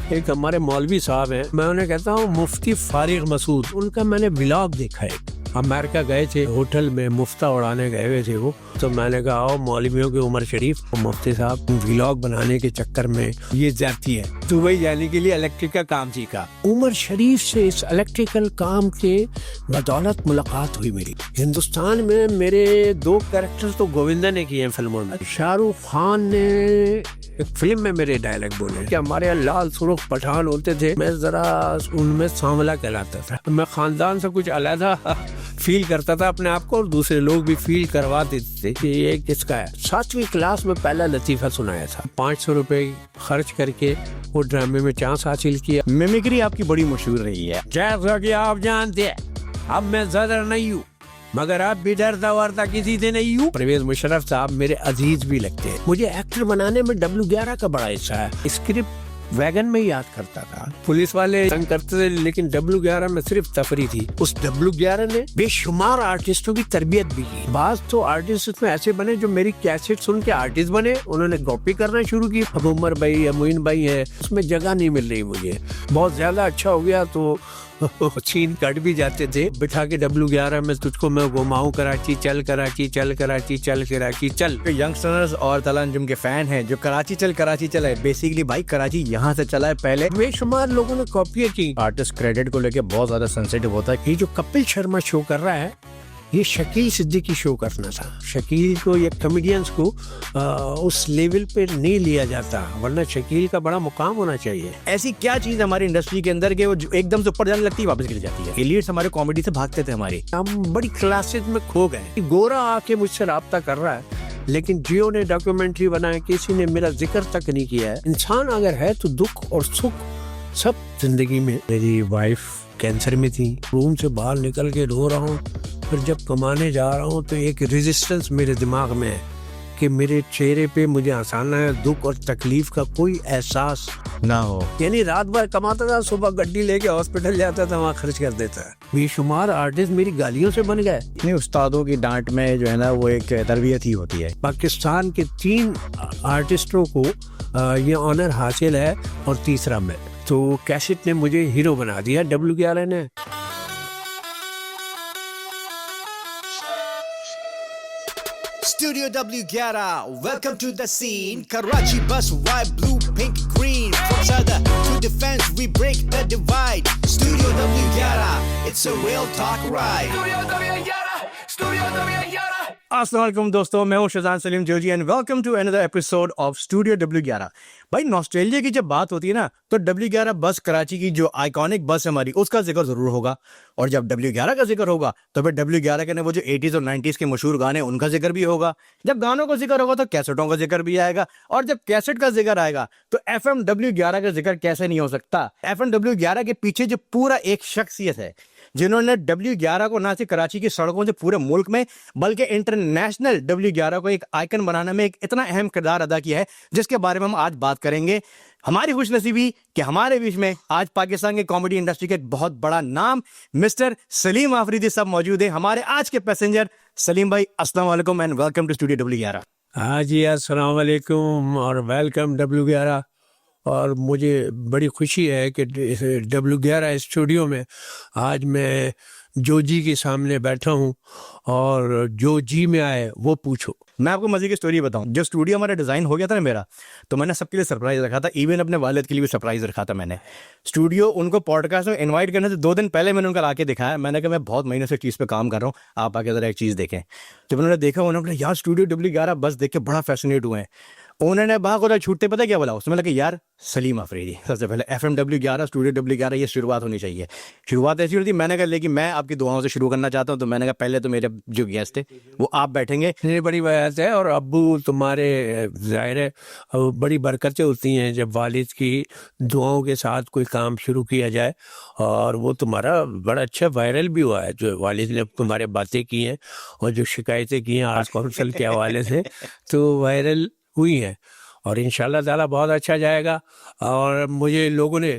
एक हमारे मौलवी साहब हैं, मैं उन्हें कहता हूँ मुफ्ती फारिग मसूद, उनका मैंने व्लॉग देखा है। अमेरिका गए थे, होटल में मुफ्ता उड़ाने गए हुए थे वो, तो मैंने कहा आओ मौलवियों के उमर शरीफ मुफ्ती साहब व्लॉग बनाने के चक्कर में ये जाती है दुबई जाने के लिए इलेक्ट्रिक का काम सीखा। उमर शरीफ से इस इलेक्ट्रिकल काम के बदौलत मुलाकात हुई मेरी। हिंदुस्तान में मेरे 2 कैरेक्टर तो गोविंदा ने किए हैं फिल्मों में। शाहरुख खान ने एक फिल्म में मेरे डायलॉग बोले कि हमारे यहाँ लाल सुर्ख पठान होते थे, मैं जरा उनमें सांवला कहलाता था। मैं खानदान से कुछ अलग फील करता था अपने आप को, और दूसरे लोग भी फील करवा देते थे कि ये किसका है। 7वीं क्लास में पहला लतीफा सुनाया था। 500 रुपए खर्च करके वो ड्रामे में चांस हासिल किया। मिमिक्री आपकी बड़ी मशहूर रही है, जैसा कि आप जानते हैं। अब मैं ज्यादा नहीं हूँ, मगर आप भी डरता वरता किसी से नहीं हूँ। परवेज मुशर्रफ साहब मेरे अजीज भी लगते हैं। मुझे एक्टर बनाने में W11 का बड़ा हिस्सा है। स्क्रिप्ट वैगन में याद करता था, पुलिस वाले तंग करते थे, लेकिन W11 में सिर्फ तफरी थी। उस W11 ने बेशुमार आर्टिस्टों की तरबियत भी की। बाज तो आर्टिस्ट उसमें ऐसे बने जो मेरी कैसेट सुन के आर्टिस्ट बने, उन्होंने कॉपी करना शुरू की। अब उमर भाई या मोइन भाई है, उसमें जगह नहीं मिल रही मुझे। बहुत ज्यादा अच्छा हो गया तो सीन कट भी जाते थे। बिठा के W11 में तुझको मैं घुमाऊं, कराची चल, कराची चल, कराची चल, कराची चल। यंगस्टर्स और तलांजुम के फैन हैं जो कराची चल है। बेसिकली भाई कराची यहाँ से चला है पहले। बेशुमार लोगों ने कॉपी की। आर्टिस्ट क्रेडिट को लेके बहुत ज्यादा सेंसिटिव होता है। ये जो कपिल शर्मा शो कर रहा है, ये शकील सिद्दीकी शो करना था। शकील को या कॉमेडियंस को उस लेवल पे नहीं लिया जाता, वरना शकील का बड़ा मुकाम होना चाहिए। ऐसी क्या चीज हमारी इंडस्ट्री के अंदर के वो जो एकदम से ऊपर जाने लगती है वापस गिर जाती है। एलियट्स हमारे कॉमेडी से भागते थे हमारी। हम बड़ी क्लासेस में खो गए। गोरा आके मुझसे राब्ता कर रहा है, लेकिन जियो ने डॉक्यूमेंट्री बनाया, किसी ने मेरा जिक्र तक नहीं किया है। इंसान अगर है तो दुख और सुख सब जिंदगी में। मेरी वाइफ कैंसर में थी, रूम से बाहर निकल के रो रहा हूँ। फिर जब कमाने जा रहा हूँ तो एक रेजिस्टेंस मेरे दिमाग में है कि मेरे चेहरे पे मुझे हंसाना है, दुख और तकलीफ का कोई एहसास ना हो। यानी रात भर कमाता था, सुबह गड्डी लेके हॉस्पिटल जाता था, वहाँ खर्च कर देता है। बेशुमार आर्टिस्ट मेरी गालियों से बन गए। नहीं, उस्तादों की डांट में जो है ना वो एक तरबियत ही होती है। पाकिस्तान के 3 आर्टिस्टों को ये ऑनर हासिल है और तीसरा मैं। तो कैसेट ने मुझे हीरो बना दिया, W11 ने। Studio W11, welcome to the scene. Karachi bus, white, blue, pink, green. From Sada to defense, we break the divide. Studio W11, it's a real talk ride. Studio W11, Studio W11. अस्सलाम वालेकुम दोस्तों, मैं हूं Shahzan Salim Jozi and welcome to another episode of studio W11। भाई nostalgia की जब बात होती है ना तो W11 बस कराची की जो आइकॉनिक बस है हमारी, उसका जिक्र जरूर होगा। और जब W11 का जिक्र होगा तो फिर W11 के ने वो जो 80s और 90s के मशहूर गाने उनका जिक्र भी होगा। जब गानों का जिक्र होगा तो कैसेटों का जिक्र भी आएगा, और जब कैसेट का जिक्र आएगा तो FM W11 का जिक्र कैसे नहीं हो सकता। FM W11 के पीछे जो पूरा एक शख्सियत है जिन्होंने W11 को ना सिर्फ कराची की सड़कों से पूरे मुल्क में बल्कि इंटरनेशनल W11 को एक आइकन बनाने में एक इतना अहम किरदार अदा किया है, जिसके बारे में हम आज बात करेंगे। हमारी खुशनसीबी कि हमारे बीच में आज पाकिस्तान के कॉमेडी इंडस्ट्री के एक बहुत बड़ा नाम मिस्टर सलीम आफरीदी साहब मौजूद है। हमारे आज के पैसेंजर सलीम भाई, अस्सलाम वालेकुम and welcome to studio W11। हाँ जी, अस्सलाम वालेकुम और वेलकम W11। और मुझे बड़ी खुशी है कि W11 स्टूडियो में आज मैं जो जी के सामने बैठा हूँ, और जो जी में आए वो पूछो। मैं आपको मजे की स्टोरी बताऊं। जो स्टूडियो हमारा डिज़ाइन हो गया था ना मेरा, तो मैंने सबके लिए सरप्राइज रखा था, इवन अपने वालिद के लिए भी सरप्राइज रखा था मैंने। स्टूडियो उनको पॉडकास्ट में इनवाइट करने से 2 दिन पहले मैंने उनका आके दिखाया। मैंने कहा मैं बहुत महीने से चीज़ पे काम कर रहा हूँ, आप आके ज़रा एक चीज़ देखें। जब उन्होंने देखा, उन्होंने यार स्टूडियो W11 बस देख के बड़ा फैसिनेट हुए हैं। उन्होंने बाहर को छूटते पता क्या बोला, उसमें लगा यार सलीम आफरीदी सबसे पहले FM W11 स्टूडियो W11 ये शुरुआत होनी चाहिए। शुरुआत ऐसी होती, मैंने कहा लेकिन मैं आपकी दुआओं से शुरू करना चाहता हूँ। तो मैंने कहा पहले तो मेरे जो गेस्ट थे वो आप बैठेंगे। ये बड़ी बात है, और अब्बू तुम्हारे ज़ाहिर है बड़ी बरकतें होती हैं जब वालिद की दुआओं के साथ कोई काम शुरू किया जाए। और वो तुम्हारा बड़ा अच्छा वायरल भी हुआ है, जो वालिद ने तुम्हारे बातें की हैं और जो शिकायतें की हैं आर्ट्स काउंसिल के हवाले से, तो वायरल हुई है। और इंशाल्लाह ताला बहुत अच्छा जाएगा। और मुझे लोगों ने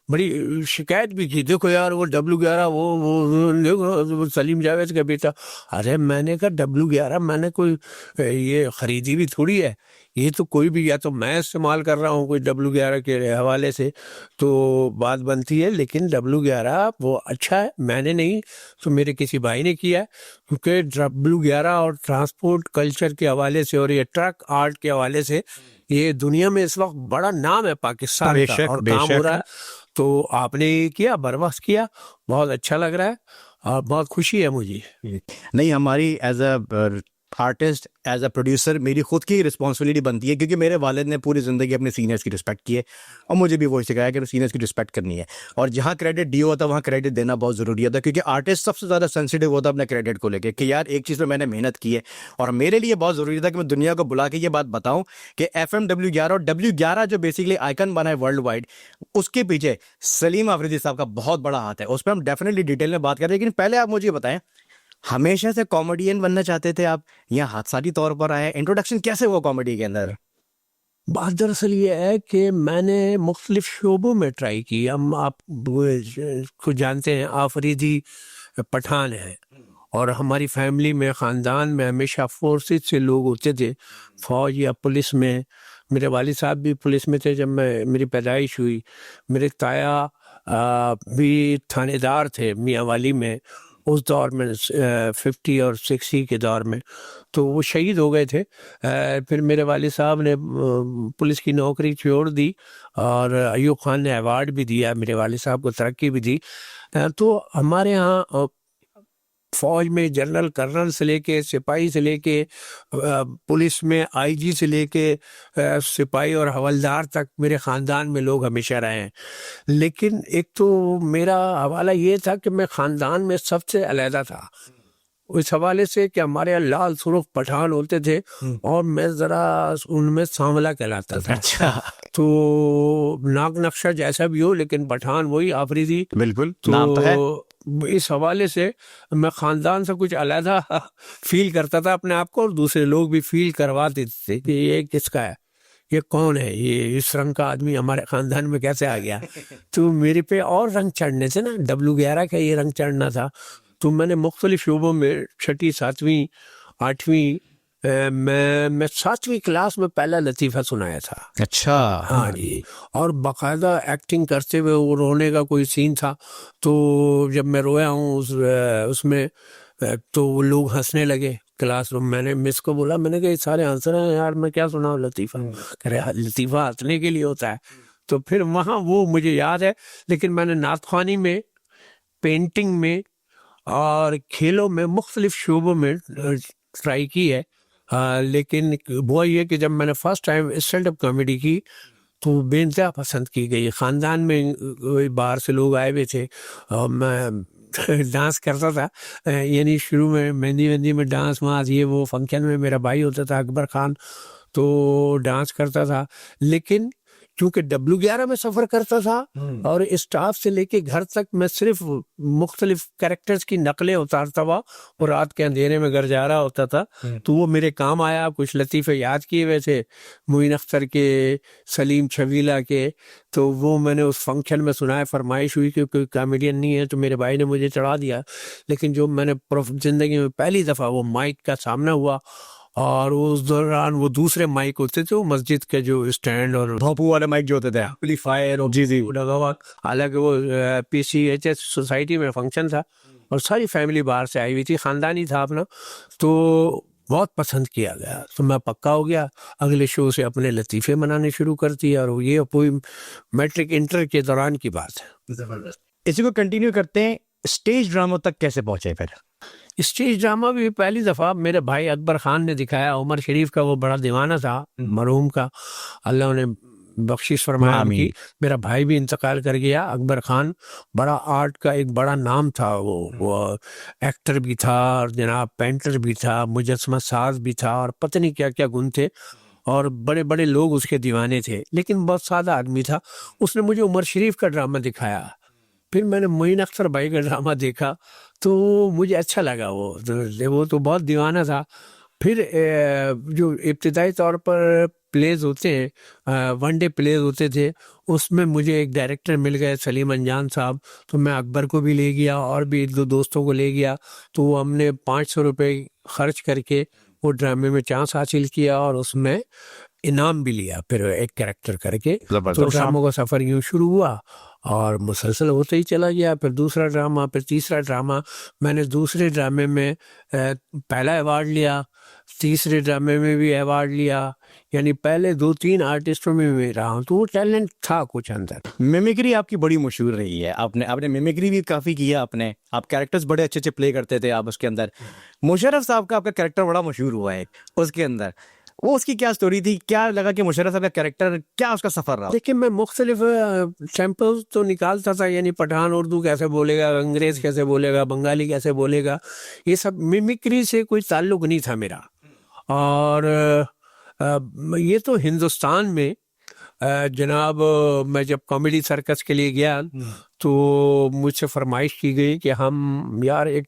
बड़ी शिकायत भी की, देखो यार वो W11 वो देखो सलीम जावेद का बेटा। अरे मैंने कहा W11 मैंने कोई ये ख़रीदी भी थोड़ी है, ये तो कोई भी, या तो मैं इस्तेमाल कर रहा हूँ कोई W11 के हवाले से तो बात बनती है, लेकिन W11 वो अच्छा है, मैंने नहीं तो मेरे किसी भाई ने किया है, क्योंकि W11 और ट्रांसपोर्ट कल्चर के हवाले से और ये ट्रक आर्ट के हवाले से ये दुनिया में इस वक्त बड़ा नाम है पाकिस्तान का, बेशक, और काम हो बेशक। रहा है। तो आपने किया, बर्बाद किया, बहुत अच्छा लग रहा है और बहुत खुशी है मुझे। नहीं, हमारी as a artist, as a producer, मेरी खुद की रिस्पॉन्सिबिलिटी बनती है, क्योंकि मेरे वालिद ने पूरी ज़िंदगी अपने सीनियर्स की रिस्पेक्ट की है और मुझे भी वही सिखाया कि सीनियर्स की रिस्पेक्ट करनी है। और जहाँ क्रेडिट ड्यू होता है वहाँ क्रेडिट देना बहुत ज़रूरी होता है, क्योंकि आर्टिस्ट सबसे ज़्यादा सेंसिटिव होता है अपने क्रेडिट को लेकर कि यार एक चीज़ पर मैंने मेहनत की है। और मेरे लिए बहुत ज़रूरी था कि मैं दुनिया को बुला के ये बात बताऊँ कि FM W11 और W11 जो बेसिकली आइकन बना है वर्ल्ड वाइड, उसके पीछे सलीम आफरीदी साहब का बहुत बड़ा हाथ है। उस पर हम डेफिनेटली डिटेल में बात करें, लेकिन पहले आप मुझे बताएं, हमेशा से कॉमेडियन बनना चाहते थे आप या हादसाती तौर पर आए? इंट्रोडक्शन कैसे हुआ कॉमेडी के अंदर? बात दरअसल ये है कि मैंने मुख्तलिफ शोबों में ट्राई की। हम आप को जानते हैं, आफरीदी पठान है और हमारी फैमिली में, ख़ानदान में हमेशा फोर्सेस से लोग होते थे, फ़ौज या पुलिस में। मेरे वालिद साहब भी पुलिस में थे जब मेरी पैदाइश हुई। मेरे ताया भी थानेदार थे मियाँ वाली में उस दौर में, 50 और 60 के दौर में, तो वो शहीद हो गए थे। फिर मेरे वालिद साहब ने पुलिस की नौकरी छोड़ दी और अयूब खान ने अवार्ड भी दिया, मेरे वालिद साहब को तरक्की भी दी। तो हमारे यहाँ फौज में जनरल कर्नल से लेके, सिपाही से लेके, पुलिस में IG से लेके सिपाही और हवलदार तक मेरे ख़ानदान में लोग हमेशा रहे हैं। लेकिन एक तो मेरा हवाला ये था कि मैं ख़ानदान में सबसे अलहदा था, उस हवाले से कि हमारे यहाँ लाल सुर्ख पठान होते थे और मैं ज़रा उनमें सांवला कहलाता था। अच्छा, तो नाक नक्शा जैसा भी हो, लेकिन पठान वही आफरीदी। बिल्कुल, नाम तो है। इस हवाले से मैं ख़ानदान से कुछ अलहदा फील करता था अपने आप को, और दूसरे लोग भी फील करवा देते थे कि ये किसका है, ये कौन है, ये इस रंग का आदमी हमारे ख़ानदान में कैसे आ गया। तो मेरे पे और रंग चढ़ने से ना, W11 का ये रंग चढ़ना था। तो मैंने मुख्तलिफ शोबों में 6ठी 7वीं 8वीं मैं 7वीं क्लास में पहला लतीफ़ा सुनाया था। अच्छा, हाँ जी, और बाकायदा एक्टिंग करते हुए वो रोने का कोई सीन था, तो जब मैं रोया हूँ उसमें तो वो लोग हंसने लगे क्लासरूम। मैंने मिस को बोला, मैंने कहा ये सारे हंस रहे हैं यार, मैं क्या सुनाऊँ लतीफ़ा। कह रहे लतीफ़ा हंसने के लिए होता है। तो फिर वहाँ वो मुझे याद है। लेकिन मैंने नात ख़्वानी में, पेंटिंग में और खेलों में, मुख्तलिफ शोबों में ट्राई की है। लेकिन वो ये कि जब मैंने first time stand up comedy की तो बेइंतहा पसंद की गई। ख़ानदान में बाहर से लोग आए हुए थे और मैं डांस करता था, यानी शुरू में मेहंदी वेंदी में डांस वांस ये वो। फंक्शन में मेरा भाई होता था अकबर खान, तो डांस करता था। लेकिन क्योंकि W11 में सफ़र करता था और स्टाफ से लेके घर तक मैं सिर्फ मुख्तलिफ कैरेक्टर्स की नकलें उतारता हुआ और रात के अंधेरे में घर जा रहा होता था, तो वो मेरे काम आया। कुछ लतीफ़े याद किए हुए थे मोइन अख्तर के, सलीम छबीला के, तो वो मैंने उस फंक्शन में सुनाया। फरमाइश हुई कि कोई कॉमेडियन नहीं है, तो मेरे भाई ने मुझे चढ़ा दिया। लेकिन जो मैंने ज़िंदगी में पहली दफ़ा वो माइक का सामना हुआ, और उस दौरान वो दूसरे माइक होते थे, वो मस्जिद के जो स्टैंड और भोपू वाले माइक जो होते थे, एम्पलीफायर और जी लगा हुआ। हालांकि वो PCHS सोसाइटी में फंक्शन था और सारी फैमिली बाहर से आई हुई थी, ख़ानदानी था अपना, तो बहुत पसंद किया गया। तो मैं पक्का हो गया, अगले शो से अपने लतीफ़े मनाने शुरू कर दिए। और ये कोई मैट्रिक इंटर के दौरान की बात है। ज़बरदस्त। इसी को कंटिन्यू करते हैं, स्टेज ड्रामा तक कैसे पहुंचे फिर? स्टेज ड्रामा भी पहली दफ़ा मेरे भाई अकबर खान ने दिखाया। उमर शरीफ का वो बड़ा दीवाना था, मरहूम का, अल्लाह ने बख्शिश फरमाया उनकी। मेरा भाई भी इंतकाल कर गया। अकबर खान बड़ा आर्ट का एक बड़ा नाम था, वो एक्टर भी था और जनाब पेंटर भी था, मुजस्समा साज भी था, और पता नहीं क्या क्या गुण थे, और बड़े बड़े लोग उसके दीवाने थे। लेकिन बहुत सादा आदमी था। उसने मुझे उमर शरीफ का ड्रामा दिखाया। फिर मैंने मोइन अख्तर भाई का ड्रामा देखा तो मुझे अच्छा लगा। वो तो बहुत दीवाना था। फिर जो इब्तिदाई तौर पर प्लेज होते हैं, वनडे प्लेज होते थे, उसमें मुझे एक डायरेक्टर मिल गए, सलीम अंजान साहब। तो मैं अकबर को भी ले गया और भी 1-2 दोस्तों को ले गया। तो हमने 500 रुपये खर्च करके वो ड्रामे में चांस हासिल किया और उसमें इनाम भी लिया फिर एक कैरेक्टर करके। जबरदस्त। तो ड्रामों का सफ़र यूँ शुरू हुआ और मुसलसल होते ही चला गया। फिर दूसरा ड्रामा, फिर तीसरा ड्रामा। मैंने दूसरे ड्रामे में पहला अवार्ड लिया, तीसरे ड्रामे में भी अवार्ड लिया, यानी पहले 2-3 आर्टिस्टों में भी रहा हूँ। तो वो टैलेंट था कुछ अंदर। मिमिक्री आपकी बड़ी मशहूर रही है, आपने मिमिक्री भी काफ़ी किया आपने, आप कैरेक्टर्स बड़े अच्छे अच्छे प्ले करते थे आप उसके अंदर। मुशर्रफ साहब का आपका कैरेक्टर बड़ा मशहूर हुआ है उसके अंदर, वो उसकी क्या स्टोरी थी, क्या लगा कि मुशर्रफ साहब का कैरेक्टर, क्या उसका सफ़र रहा? देखिए, मैं मुख्तलिफ सैम्पल्स तो निकालता था, यानी पठान उर्दू कैसे बोलेगा, अंग्रेज़ कैसे बोलेगा, बंगाली कैसे बोलेगा, ये सब मिमिक्री से कोई ताल्लुक़ नहीं था मेरा। और ये तो हिंदुस्तान में जनाब मैं जब कॉमेडी सर्कस के लिए गया तो मुझसे फरमाइश की गई कि हम यार एक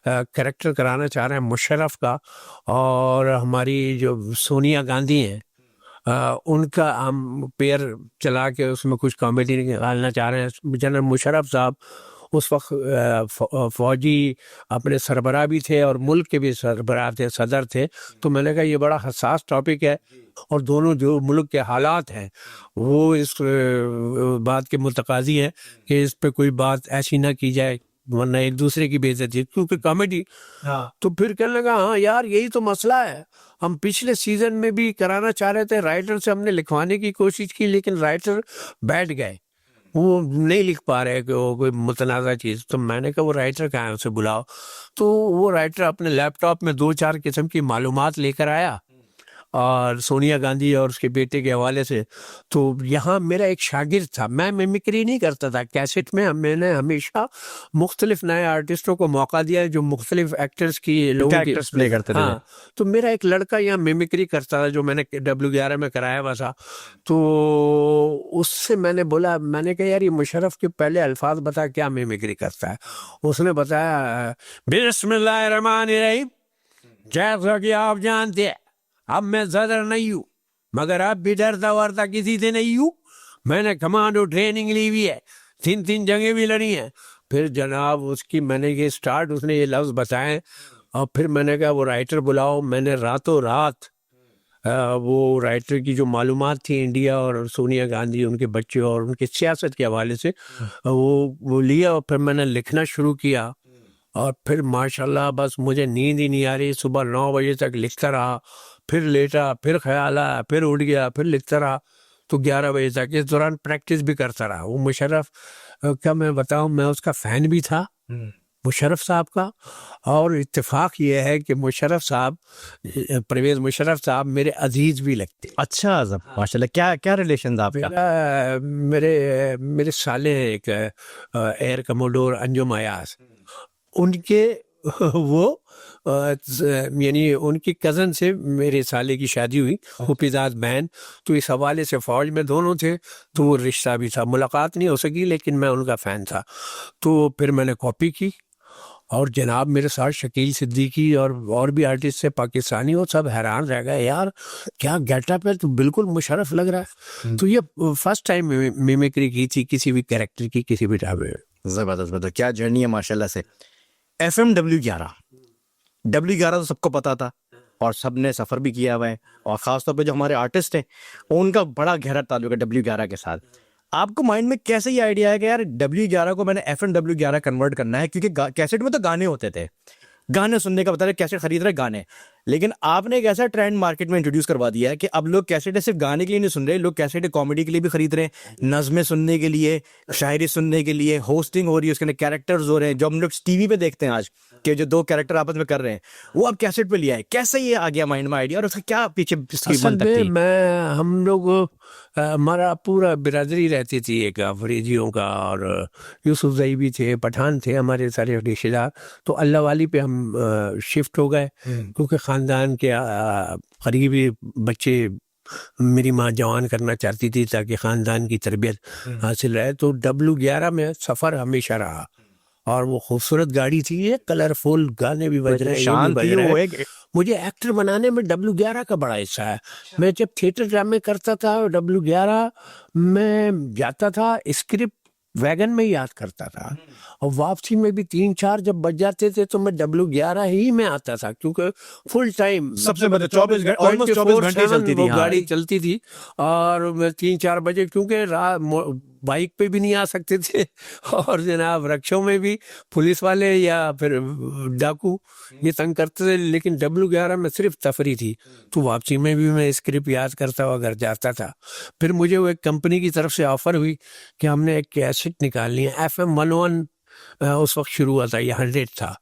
कैरेक्टर कराना चाह रहे हैं मुशर्रफ का, और हमारी जो सोनिया गांधी हैं उनका हम पेयर चला के उसमें कुछ कॉमेडी निकालना चाह रहे हैं। जनरल मुशर्रफ साहब उस वक्त फौजी अपने सरबराह भी थे और मुल्क के भी सरबराह थे, सदर थे। तो मैंने कहा ये बड़ा हसास टॉपिक है और दोनों जो मुल्क के हालात हैं वो इस बात के मुतकाज़ी हैं कि इस पे कोई बात ऐसी ना की जाए वरना एक दूसरे की बेइज्जती, क्योंकि कॉमेडी। तो फिर कहने लगा हाँ यार यही तो मसला है, हम पिछले सीज़न में भी कराना चाह रहे थे, राइटर से हमने लिखवाने की कोशिश की लेकिन राइटर बैठ गए, वो नहीं लिख पा रहे कि वो कोई मुतनाज़ा चीज़। तो मैंने कहा वो राइटर कहाँ है, उसे बुलाओ। तो वो राइटर अपने लैपटॉप में 2-4 किस्म की मालूमात लेकर आया और सोनिया गांधी और उसके बेटे के हवाले से। तो यहाँ मेरा एक शागिर्द था, मैं मिमिक्री नहीं करता था कैसेट में, मैंने हमेशा मुख्तलिफ नए आर्टिस्टों को मौका दिया जो मुख्तलिफ एक्टर्स की लोगों की प्ले करते थे। हाँ, तो मेरा एक लड़का यहाँ मिमिक्री करता था जो मैंने W11 में कराया हुआ था। तो उससे मैंने बोला, मैंने कहा यार ये मुशर्रफ के पहले अल्फाज बता क्या मिमिक्री करता है। उसने बताया बिस्मिल्लाहिर्रहमानिर्रहीम, जैसा कि आप जानते हैं अब मैं सदर नहीं हूँ मगर अब भी डरता वरता किसी से नहीं हूँ, मैंने कमांडो ट्रेनिंग ली हुई है, 3 जंगें भी लड़ी हैं। फिर जनाब उसकी मैंने ये स्टार्ट, उसने ये लफ्ज़ बताए और फिर मैंने कहा वो राइटर बुलाओ। मैंने रातों रात वो राइटर की जो मालूमात थी इंडिया और सोनिया गांधी, उनके बच्चे और उनके सियासत के हवाले से वो लिया और फिर मैंने लिखना शुरू किया। और फिर माशाल्लाह बस मुझे नींद ही नहीं आ रही, सुबह 9 बजे तक लिखता रहा, फिर लेटा, फिर ख्याल आया, फिर उठ गया, फिर लिखता रहा। तो 11 बजे तक इस दौरान प्रैक्टिस भी करता रहा। वो मुशर्रफ का मैं बताऊं, मैं उसका फ़ैन भी था मुशर्रफ साहब का। और इत्तेफाक ये है कि मुशर्रफ साहब, परवेज़ मुशर्रफ साहब मेरे अजीज़ भी लगते। अच्छा माशाल्लाह, क्या क्या रिलेशन था आपका? मेरे साले हैं एक एयर कमोडोर अंजुम अयाज, उनके वो यानी उनकी कज़न से मेरे साले की शादी हुई, हुफिज़ाद बहन। तो इस हवाले से फ़ौज में दोनों थे तो वो रिश्ता भी था, मुलाकात नहीं हो सकी लेकिन मैं उनका फ़ैन था। तो फिर मैंने कॉपी की और जनाब मेरे साथ शकील सिद्दीकी और भी आर्टिस्ट थे पाकिस्तानी, वो सब हैरान रह गए, यार क्या गेटअप है, तो बिल्कुल मुशर्रफ लग रहा है। तो ये फर्स्ट टाइम मिमिक्री की थी किसी भी कैरेक्टर की, किसी भी ढाबे में। ज़बरदस्त, क्या जर्नी है माशाल्लाह से। FM W11 तो सबको पता था और सब ने सफ़र भी किया हुआ है, और ख़ासतौर पे जो हमारे आर्टिस्ट हैं उनका बड़ा गहरा ताल्लुक है W11 के साथ। आपको माइंड में कैसे ये आइडिया है कि यार W11 को मैंने FM W11 कन्वर्ट करना है, क्योंकि कैसेट में तो गाने होते थे, गाने सुनने का पता है, कैसेट खरीद रहे गाने, लेकिन आपने एक ऐसा ट्रेंड मार्केट में इंट्रोड्यूस करवा दिया है कि अब लोग कैसेट सिर्फ गाने के लिए नहीं सुन रहे, लोग कैसेट कॉमेडी के लिए भी खरीद रहे हैं, नज़में सुनने के लिए, शायरी सुनने के लिए, होस्टिंग हो रही है, उसके अंदर कैरेक्टर्स हो रहे हैं जो हम लोग टीवी पे देखते हैं आज कि जो 2 कैरेक्टर आपस में कर रहे हैं, वो अब कैसेट पे लिया है। कैसे ये आ गया माइंड में आइडिया और उसका क्या पीछे इसकी असल बनतक में थी? हम लोग हमारा पूरा बिरादरी रहती थी एक, अफरीदियों का, और यूसुफ जई भी थे, पठान थे, हमारे सारे रिश्तेदार। तो अल्लाह वाली पे हम शिफ्ट हो गए क्योंकि ख़ानदान के करीबी बच्चे मेरी माँ जवान करना चाहती थी ताकि ख़ानदान की तरबियत हासिल रहे। तो W11 में सफ़र हमेशा रहा और वो खूबसूरत गाड़ी थी, ये कलरफुल गाने भी बज रहे हैं, ये भी बज रहे हैं। मुझे एक्टर बनाने में W11 का बड़ा हिस्सा है। मैं जब थिएटर ड्रामे करता था W11 में जाता था, स्क्रिप्ट वैगन में याद करता था, और वापसी में भी 3-4 जब बज जाते थे तो मैं W11 ही में आता था, क्योंकि फुल टाइम सबसे बड़े 24 घंटे, ऑलमोस्ट 24 घंटे चलती थी वो हाँ। गाड़ी चलती थी। और मैं 3-4 बजे, क्योंकि बाइक पे भी नहीं आ सकते थे और जनाब रक्षों में भी पुलिस वाले या फिर डाकू ये तंग करते थे, लेकिन W11 में सिर्फ तफरी थी। तो वापसी में भी मैं स्क्रिप्ट याद करता हुआ घर जाता था। फिर मुझे वो एक कंपनी की तरफ से ऑफर हुई कि हमने एक कैसेट निकालनी है। FM 101 उस वक्त शुरू हुआ था, ये 100 था,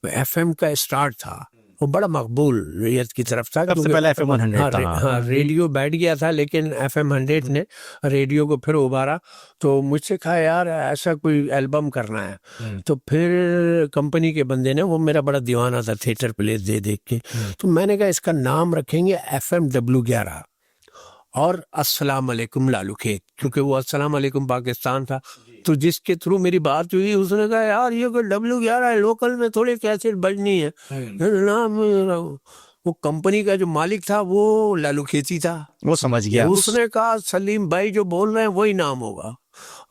FM का स्टार्ट था, वो बड़ा मकबूल रेडियत की तरफ था। सबसे पहले FM 100 था। हाँ, रेडियो बैठ गया था, लेकिन FM 100 ने रेडियो को फिर उबारा। तो मुझसे कहा यार ऐसा कोई एल्बम करना है। तो फिर कंपनी के बंदे ने, वो मेरा बड़ा दीवाना था थिएटर प्लेस दे देख के, तो मैंने कहा इसका नाम रखेंगे FM W11 और अस्सलाम वालेकुम लालू खेत, क्योंकि वो अस्सलाम वालेकुम पाकिस्तान था। तो जिसके थ्रू मेरी बात हुई उसने कहा यार ये कोई W11 है, लोकल में थोड़ी कैसेट बजनी है। नाम वो कंपनी का जो मालिक था वो लालू खेती था, वो समझ गया। उसने कहा सलीम भाई जो बोल रहे हैं वही नाम होगा।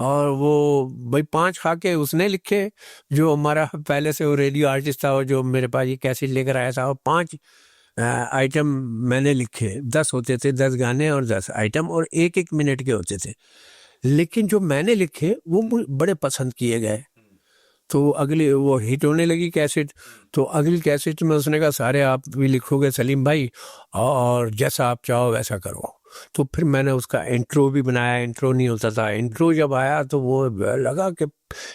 और वो भाई 5 खाके उसने लिखे, जो हमारा पहले से वो रेडियो आर्टिस्ट था और जो मेरे पास ये कैसेट लेकर आया था, और 5 आइटम मैंने लिखे। 10 होते थे, 10 गाने और 10 आइटम, और 1-1 मिनट के होते थे। लेकिन जो मैंने लिखे वो बड़े पसंद किए गए, तो अगली वो हिट होने लगी कैसेट। तो अगली कैसेट में उसने कहा सारे आप भी लिखोगे सलीम भाई, और जैसा आप चाहो वैसा करो। तो फिर मैंने उसका इंट्रो भी बनाया। इंट्रो नहीं होता था, इंट्रो जब आया तो वो लगा कि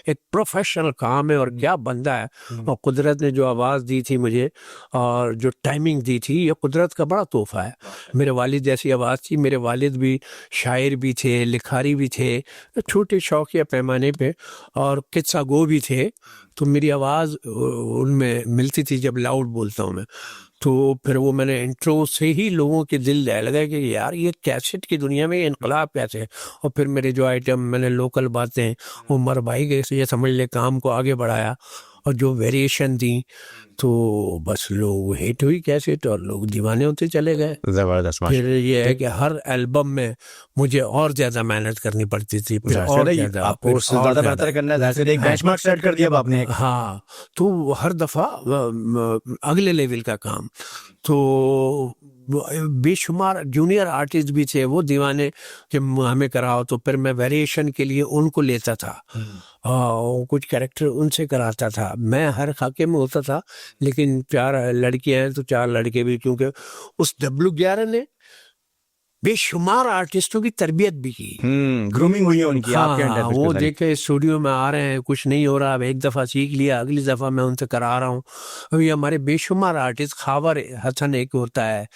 एक प्रोफेशनल काम है और क्या बंदा है। और कुदरत ने जो आवाज़ दी थी मुझे और जो टाइमिंग दी थी, ये कुदरत का बड़ा तोहफा है। मेरे वालिद जैसी आवाज़ थी। मेरे वालिद भी शायर भी थे, लिखारी भी थे, छोटे शौकिया पैमाने पे, और किस्सा गो भी थे। तो मेरी आवाज़ उनमें मिलती थी जब लाउड बोलता हूँ मैं। तो फिर वो मैंने इंट्रो से ही लोगों के दिल लगा कि यार ये कैसेट की दुनिया में इनकलाब कैसे है। और फिर मेरे जो आइटम मैंने लोकल बातें उमर भाई के ये समझ ले काम को आगे बढ़ाया, और जो वेरिएशन दी, तो बस लोग हिट हुई कैसेट और लोग दीवाने होते चले गए। जबरदस्त। फिर ये है कि हर एल्बम में मुझे और ज्यादा मेहनत करनी पड़ती थी, फिर और ज्यादा, आपको उससे ज्यादा बेहतर करना है, एक बेंचमार्क सेट कर दिया आपने। हाँ, तो हर दफा अगले लेवल का काम। तो बेशुमार जूनियर आर्टिस्ट भी थे, वो दीवाने कि हमें कराओ, तो फिर मैं वेरिएशन के लिए उनको लेता था, कुछ कैरेक्टर उनसे कराता था। मैं हर खाके में होता था, लेकिन 4 लड़कियां हैं तो 4 लड़के भी, क्योंकि उस W11 ने बेशुमार आर्टिस्टों की तरबियत भी की। ग्रूमिंग हुई है उनकी आपके अंडर। वो देखे स्टूडियो में आ रहे हैं, कुछ नहीं हो रहा, अब एक दफ़ा सीख लिया, अगली दफ़ा मैं उनसे करा रहा हूँ। अभी हमारे बेशुमार आर्टिस्ट, खावर हसन एक होता है,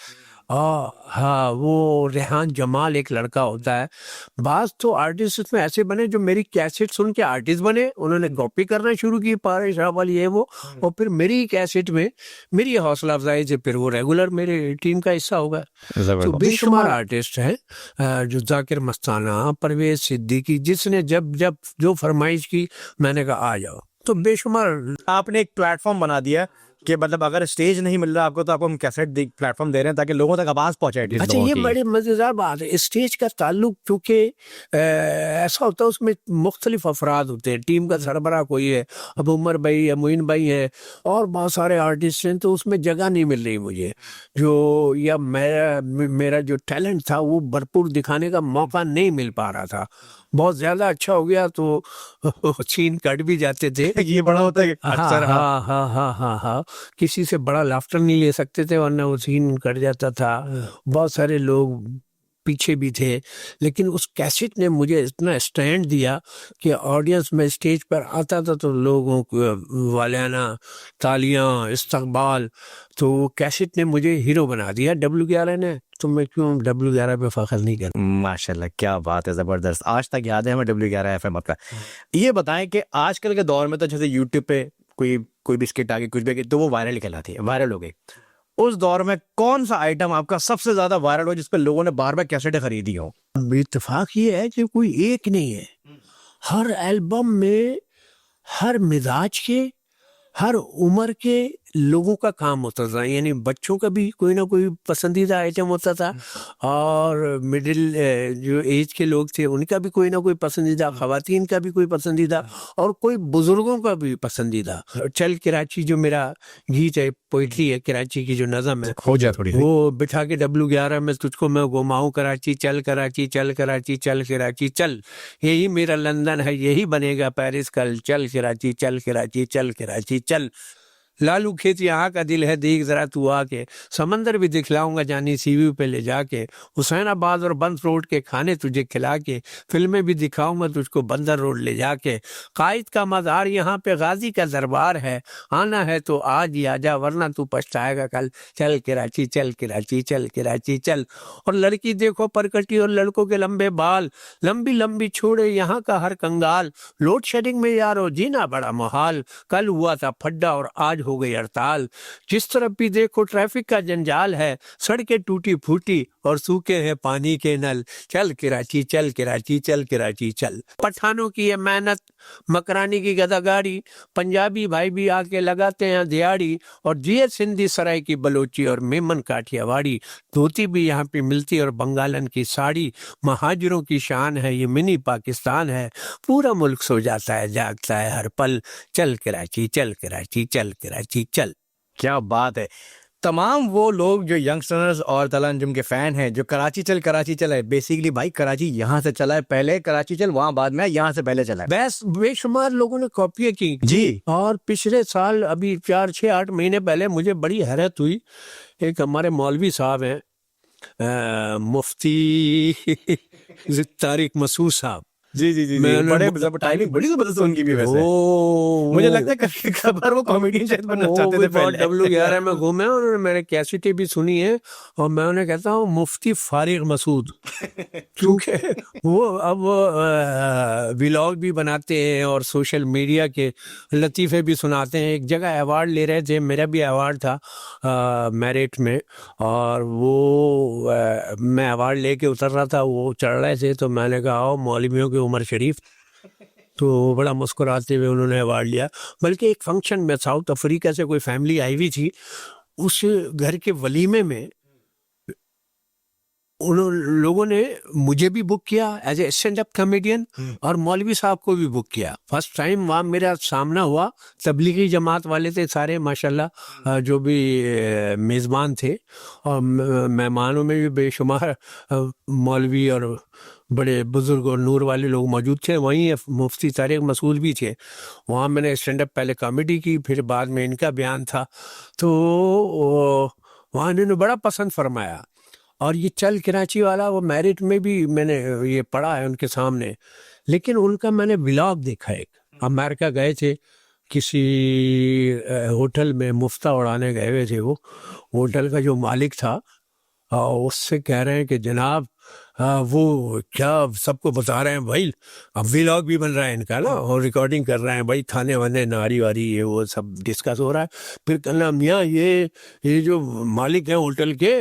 हाँ वो रेहान जमाल एक लड़का होता है। बास तो आर्टिस्ट इसमें ऐसे बने जो मेरी कैसेट सुन के आर्टिस्ट बने, उन्होंने कॉपी करना शुरू की, पारे शाह वाली ये वो, और फिर मेरी कैसेट में मेरी हौसला अफजाई से फिर वो रेगुलर मेरे टीम का हिस्सा होगा। तो बेशुमार आर्टिस्ट हैं, जो जाकिर मस्ताना, परवेज सिद्दीकी, जिसने जब जब जो फरमाइश की मैंने कहा आ जाओ। तो बेशुमार आपने एक प्लेटफॉर्म बना दिया कि मतलब अगर स्टेज नहीं मिल रहा आपको, तो आपको हम कैसेट प्लेटफॉर्म दे रहे हैं ताकि लोगों तक आवाज पहुंचे। अच्छा, ये बड़ी मजेदार बात है। स्टेज का ताल्लुक क्योंकि ऐसा होता है, उसमें मुख्तलिफ अफराद होते हैं, टीम का सरबराह कोई है, अब उमर भाई है, मोइन भाई है, और बहुत सारे आर्टिस्ट हैं, तो उसमें जगह नहीं मिल रही मुझे, जो या मेरा जो टैलेंट था वो भरपूर दिखाने का मौका नहीं मिल पा रहा था। बहुत ज्यादा अच्छा हो गया तो सीन कट भी जाते थे। ये बड़ा होता है अक्सर। हाँ, किसी से बड़ा लाफ्टर नहीं ले सकते थे, वरना वो सीन कट जाता था। बहुत सारे लोग पीछे भी थे, लेकिन उस कैसेट ने मुझे इतना स्टैंड दिया कि ऑडियंस में स्टेज पर आता था तो लोगों को वालियाना तालियां, इस्तकबाल। तो कैसेट ने मुझे हीरो बना दिया W11 ने, तो मैं क्यों W11 पे फख्र नहीं कर। माशाल्लाह, क्या बात है, जबरदस्त। आज तक याद है हमें W11 FM आपका। ये बताएं कि आजकल के दौर में तो जैसे यूट्यूब पे कोई भी स्किट आ गई, कुछ भी, तो वो वायरल कहलाती है, वायरल हो गई। उस दौर में कौन सा आइटम आपका सबसे ज्यादा वायरल हो, जिस पे लोगों ने बार बार कैसेटें खरीदी हो? इत्तेफाक ये है कि कोई एक नहीं है। हर एल्बम में हर मिजाज के, हर उम्र के लोगों का काम होता था, यानी बच्चों का भी कोई ना कोई पसंदीदा आइटम होता था और मिडिल जो एज के लोग थे उनका भी कोई ना कोई पसंदीदा, खवातीन का भी कोई पसंदीदा और कोई बुजुर्गों का भी पसंदीदा। चल कराची जो मेरा गीत है, पोइट्री है, कराची की जो नज़म है, हो जाए थोड़ी वो बिठा के W11 में तुझको मैं घुमाऊं कराची, चल कराची, चल कराची, चल कराची चल, यही मेरा लंदन है, यही बनेगा पेरिस कल, चल कराची, चल कराची, चल कराची चल। लालू खेत यहाँ का दिल है, देख जरा तू आके, समंदर भी दिखलाऊंगा जानी सीवी पे ले जाके, हुसैनाबाद और बंद रोड के खाने तुझे खिला के, फिल्में भी दिखाऊंगा तुझको बंदर रोड ले जाके, कायद का मज़ार यहाँ पे गाजी का दरबार है, आना है तो आज ही आजा वरना तू पछताएगा कल, चल कराची, चल कराची, चल कराची चल। और लड़की देखो परकटी और लड़कों के लंबे बाल, लंबी लंबी छोड़े यहाँ का हर कंगाल, लोड शेडिंग में यारो जीना बड़ा मुहाल, कल हुआ था फड्डा और आज हो गई हड़ताल, जिस तरफ भी देखो ट्रैफिक का जंजाल है, सड़कें टूटी फूटी और सूखे हैं पानी के नल, चल कराची, चल कराची, चल कराची चल। पठानों की ये मेहनत, मकरानी की गदागाड़ी, पंजाबी भाई भी आके लगाते हैं दिहाड़ी, और जीए सिंधी सराय की बलोची और मेमन काठियावाड़ी, धोती भी यहाँ पे मिलती और बंगालन की साड़ी, महाजिरों की शान है ये मिनी पाकिस्तान है, पूरा मुल्क सो जाता है जागता है हर पल, चल कराची, चल कराची, चल कराची चल। क्या बात है। तमाम वो लोग जो यंगस्टर्स और तलंजुम के फैन हैं जो कराची चल है, बेसिकली भाई कराची यहाँ से चला है, पहले कराची चल वहां बाद में, यहाँ से पहले चला है। बस बेशुमार लोगों ने कॉपियाँ की जी। और पिछले साल अभी 4-6-8 महीने पहले मुझे बड़ी हैरत हुई, एक हमारे मौलवी साहब हैं मुफ्ती तारिक मसूद साहब, जी जी जी, मैंने बड़े टाइमिंग बड़ी जबरदस्त उनकी भी वैसे। ओ मुझे लगता है कभी खबर वो कॉमेडियन शायद बनना चाहते थे पहले। W11 में घूमे और उन्होंने मेरे कैसेटें भी सुनी है, और मैं उन्हें कहता हूँ मुफ्ती फारिग मसूद, क्योंकि वो अब व्लॉग भी बनाते हैं और सोशल मीडिया के लतीफ़े भी सुनाते हैं। एक जगह अवार्ड ले रहे थे, मेरा भी अवार्ड था मेरिट में, और वो मैं अवार्ड लेके उतर रहा था, वो चढ़ रहे थे, तो मैंने कहा आओ मौलवियों की उमर शरीफ, तो बड़ा मुस्कुराते हुए उन्होंने अवार्ड लिया। बल्कि एक फंक्शन में साउथ अफ्रीका से कोई फैमिली आई हुई थी, उस घर के वलीमे में उन लोगों ने मुझे भी बुक किया as a stand up comedian, और मौलवी साहब को भी बुक किया। फर्स्ट टाइम वहाँ मेरा सामना हुआ, तबलीगी जमात वाले थे सारे माशाल्लाह, जो भी मेज़बान थे, और मेहमानों में भी बेशुमार मौलवी और बड़े बुजुर्ग और नूर वाले लोग मौजूद थे। वहीं मुफ्ती तारिक मसूद भी थे। वहाँ मैंने स्टैंड अप पहले कॉमेडी की, फिर बाद में इनका बयान था, तो वहाँ इन्होंने बड़ा पसंद फरमाया। और ये चल कराची वाला वो मेरिट में भी मैंने ये पढ़ा है उनके सामने, लेकिन उनका मैंने व्लॉग देखा, एक अमेरिका गए थे किसी होटल में, मुफ्ता उड़ाने गए हुए थे। वो होटल का जो मालिक था उससे कह रहे हैं कि जनाब वो क्या सबको बता रहे हैं भाई, अब व्लॉग भी बन रहा है इनका ना, और रिकॉर्डिंग कर रहे हैं भाई, थाने वाने नारी वारी ये वो सब डिस्कस हो रहा है। फिर कहना मियाँ ये जो मालिक हैं होटल के,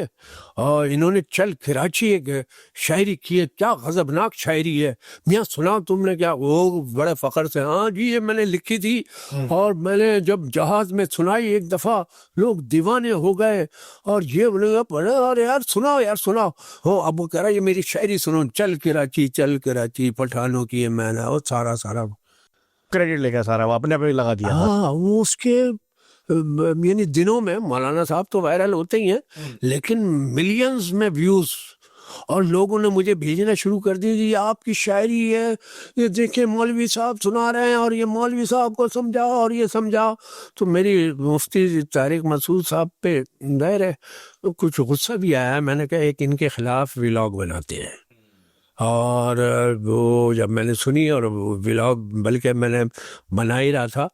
और इन्होंने चल कराची एक शायरी की है, क्या गजबनाक शायरी है, मियाँ सुनाओ तुमने क्या? वो बड़े फ़ख्र से, हाँ जी ये मैंने लिखी थी, और मैंने जब जहाज़ में सुनाई एक दफ़ा लोग दीवाने हो गए, और ये बोलेगा पढ़े, अरे यार सुनाओ यार सुनाओ। हो अब वो कह रहा है ये मेरी शायरी सुनो, चल कराची पठानों की ये मैंने, और सारा क्रेडिट लेकर सारा वो अपने आप लगा दिया। हाँ, वो उसके यानी दिनों में मौलाना साहब तो वायरल होते ही हैं, लेकिन मिलियंस में व्यूज, और लोगों ने मुझे भेजना शुरू कर दिया जी आपकी शायरी है, ये देखें मौलवी साहब सुना रहे हैं, और ये मौलवी साहब को समझाओ और ये समझाओ। तो मेरी मुफ्ती तारिक मसूद साहब पे दायर है तो कुछ गुस्सा भी आया। मैंने कहा एक इनके खिलाफ व्लॉग बनाते हैं, और वो जब मैंने सुनी, और व्लॉग बल्कि मैंने बना ही रहा था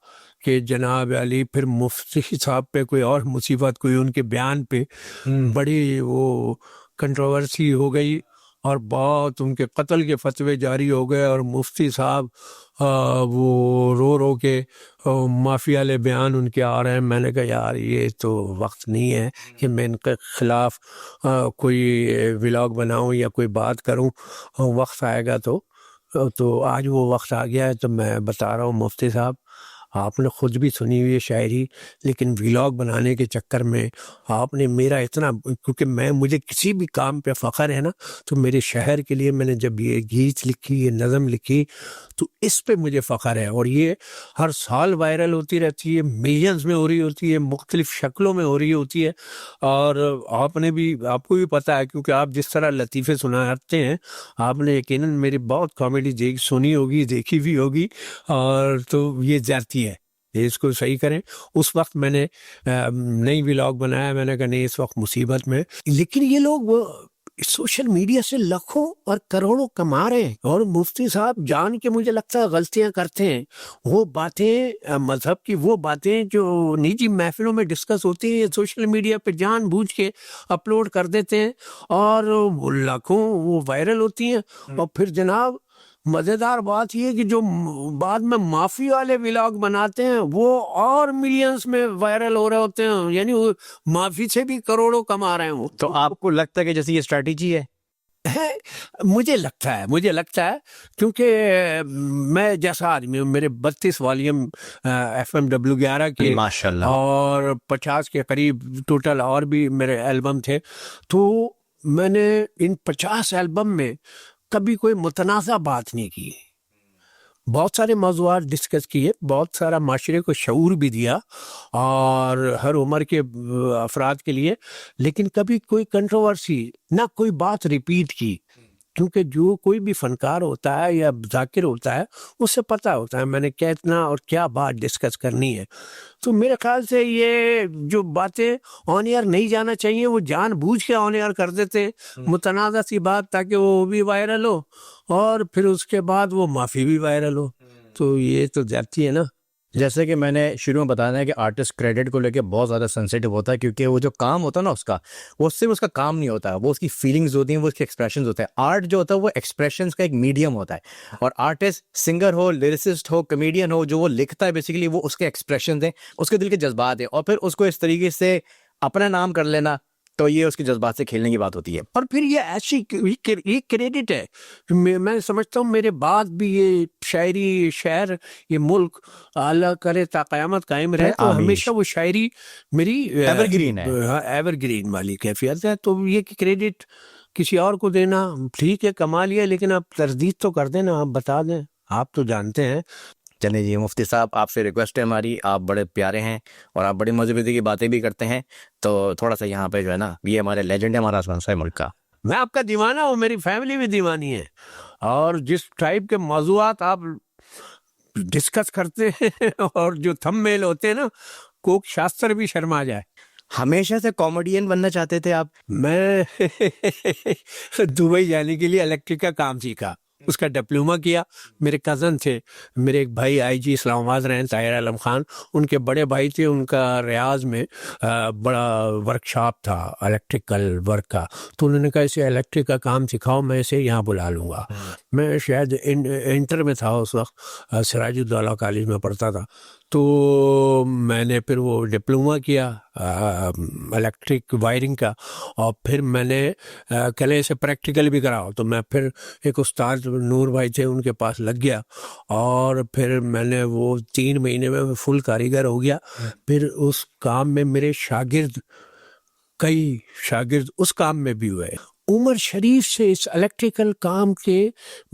कि जनाब अली, फिर मुफ्ती साहब पे कोई और मुसीबत, कोई उनके बयान पे बड़ी वो कंट्रोवर्सी हो गई, और बहुत उनके कत्ल के फतवे जारी हो गए, और मुफ्ती साहब वो रो के माफ़ी वाले बयान उनके आ रहे हैं। मैंने कहा यार ये तो वक्त नहीं है कि मैं इनके ख़िलाफ़ कोई व्लॉग बनाऊं या कोई बात करूं, वक्त आएगा तो आज वो वक्त आ गया है। तो मैं बता रहा हूँ मुफ्ती साहब, आपने खुद भी सुनी हुई है शायरी, लेकिन व्लॉग बनाने के चक्कर में आपने मेरा इतना, क्योंकि मुझे किसी भी काम पे फ़ख्र है ना, तो मेरे शहर के लिए मैंने जब ये गीत लिखी, ये नज़म लिखी, तो इस पे मुझे फ़ख्र है। और ये हर साल वायरल होती रहती है, मिलियंस में हो रही होती है, मुख्तलिफ़ शक्लों में हो रही होती है। और आपको भी पता है, क्योंकि आप जिस तरह लतीफ़े सुनाते हैं, आपने यकीनन मेरी बहुत कॉमेडी सुनी होगी, देखी भी होगी। और तो ये ज़्यादती है, ये इसको सही करें। उस वक्त मैंने नई व्लॉग बनाया, मैंने कहा नहीं, इस वक्त मुसीबत में। लेकिन ये लोग वो सोशल मीडिया से लाखों और करोड़ों कमा रहे हैं, और मुफ्ती साहब जान के मुझे लगता है गलतियां करते हैं। वो बातें मजहब की, वो बातें जो निजी महफिलों में डिस्कस होती हैं, सोशल मीडिया पे जानबूझ के अपलोड कर देते हैं, और वो लाखों वो वायरल होती हैं। और फिर जनाब मज़ेदार बात यह है कि जो बाद में माफ़ी वाले व्लॉग बनाते हैं, वो और मिलियंस में वायरल हो रहे होते हैं, यानी वो माफ़ी से भी करोड़ों कमा रहे हैं वो। तो आपको लगता है कि जैसे ये स्ट्रैटेजी है? मुझे लगता है क्योंकि मैं जैसा आदमी हूँ, मेरे 32 वॉल्यूम FM W11 के माशाल्लाह। और 50 के करीब टोटल और भी मेरे एल्बम थे। तो मैंने इन 50 एल्बम में कभी कोई मुतनाज़ा बात नहीं की। बहुत सारे मौज़ूआत डिस्कस किए, बहुत सारा माशरे को शऊर भी दिया, और हर उम्र के अफराद के लिए। लेकिन कभी कोई कंट्रोवर्सी ना, कोई बात रिपीट की, क्योंकि जो कोई भी फनकार होता है या जाकिर होता है, उससे पता होता है मैंने कितना और क्या बात डिस्कस करनी है। तो मेरे ख्याल से ये जो बातें ऑन एयर नहीं जाना चाहिए, वो जानबूझ के ऑन एयर कर देते, मुतनाज़ा सी बात, ताकि वो भी वायरल हो और फिर उसके बाद वो माफ़ी भी वायरल हो। तो ये तो जाती है ना। जैसे कि मैंने शुरू में बताया है कि आर्टिस्ट क्रेडिट को लेके बहुत ज़्यादा सेंसिटिव होता है, क्योंकि वो जो काम होता है ना उसका, वो सिर्फ उसका काम नहीं होता है, वो उसकी फीलिंग्स होती हैं, वो उसके एक्सप्रेशंस होते हैं। आर्ट जो होता है वो एक्सप्रेशंस का एक मीडियम होता है, और आर्टिस्ट सिंगर हो, लिरिसिस्ट हो, कमेडियन हो, जो वो लिखता है बेसिकली वो उसके एक्सप्रेशंस हैं, उसके दिल के जज्बात हैं, और फिर उसको इस तरीके से अपना नाम कर लेना, तो ये उसके जज्बात से खेलने की बात होती है। और फिर ये ऐसी ये क्रेडिट है, मैं समझता हूँ मेरे बाद भी ये शायरी, शेर, ये मुल्क अल्लाह करे ता क़यामत कायम रहे, तो आमीन। हमेशा वो शायरी मेरी एवरग्रीन है। एवरग्रीन वाली कैफियत है। तो ये क्रेडिट किसी और को देना ठीक है, कमा लिया, लेकिन आप तरदीद तो कर देना, आप बता दें, आप तो जानते हैं। चलिए जी मुफ्ती साहब, आपसे रिक्वेस्ट है हमारी, आप बड़े प्यारे हैं और आप बड़ी मज़ेदार की बातें भी करते हैं, तो थोड़ा सा यहाँ पे जो है ना, ये हमारे लेजेंड है, हमारा आसमान मुल्क का। मैं आपका दीवाना हूँ, मेरी फैमिली भी दीवानी है, और जिस टाइप के मौज़ूआत आप डिस्कस करते हैं और जो थंबनेल होते हैं ना, कोक शास्त्र भी शर्मा जाए। हमेशा से कॉमेडियन बनना चाहते थे आप? मैं दुबई जाने के लिए इलेक्ट्रिक का काम सीखा, उसका डिप्लोमा किया। मेरे कज़न थे, मेरे एक भाई IG इस्लामाबाद रहे, ताहिर आलम खान, उनके बड़े भाई थे, उनका रियाज में बड़ा वर्कशॉप था इलेक्ट्रिकल वर्क का। तो उन्होंने कहा इसे इलेक्ट्रिक का काम सिखाओ, मैं इसे यहाँ बुला लूँगा। मैं शायद इंटर में था उस वक्त, सिराजुद्दौला कॉलेज में पढ़ता था। तो मैंने फिर वो डिप्लोमा किया इलेक्ट्रिक वायरिंग का, और फिर मैंने कले से प्रैक्टिकल भी कराओ। तो मैं फिर एक उस्ताद नूर भाई थे, उनके पास लग गया, और फिर मैंने वो 3 महीने में फुल कारीगर हो गया। फिर उस काम में मेरे कई शागिर्द उस काम में भी हुए। उमर शरीफ से इस इलेक्ट्रिकल काम के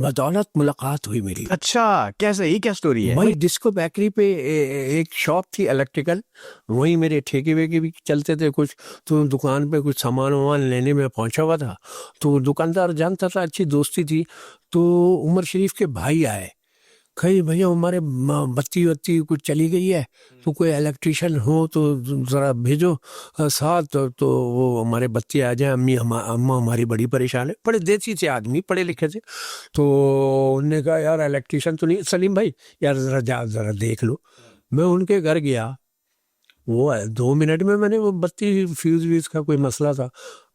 बदौलत मुलाकात हुई मेरी। अच्छा, कैसे, ये क्या स्टोरी है? वही डिस्को बेकरी पे एक शॉप थी इलेक्ट्रिकल, वहीं मेरे ठेके वेके भी चलते थे कुछ। तो दुकान पे कुछ सामान वामान लेने में पहुंचा हुआ था, तो दुकानदार जानता था, अच्छी दोस्ती थी। तो उमर शरीफ के भाई आए, कहीं भैया हमारे बत्ती वत्ती कुछ चली गई है, तो कोई इलेक्ट्रिशियन हो तो ज़रा भेजो साथ, तो वो हमारे बत्ती आ जाए, अम्मा हमारी बड़ी परेशान है। बड़े देसी थे आदमी, पढ़े लिखे थे। तो उन्होंने कहा यार इलेक्ट्रिशियन तो नहीं, सलीम भाई यार ज़रा देख लो। मैं उनके घर गया, वो 2 मिनट में मैंने वो बत्ती फ्यूज़ व्यूज़ का कोई मसला था,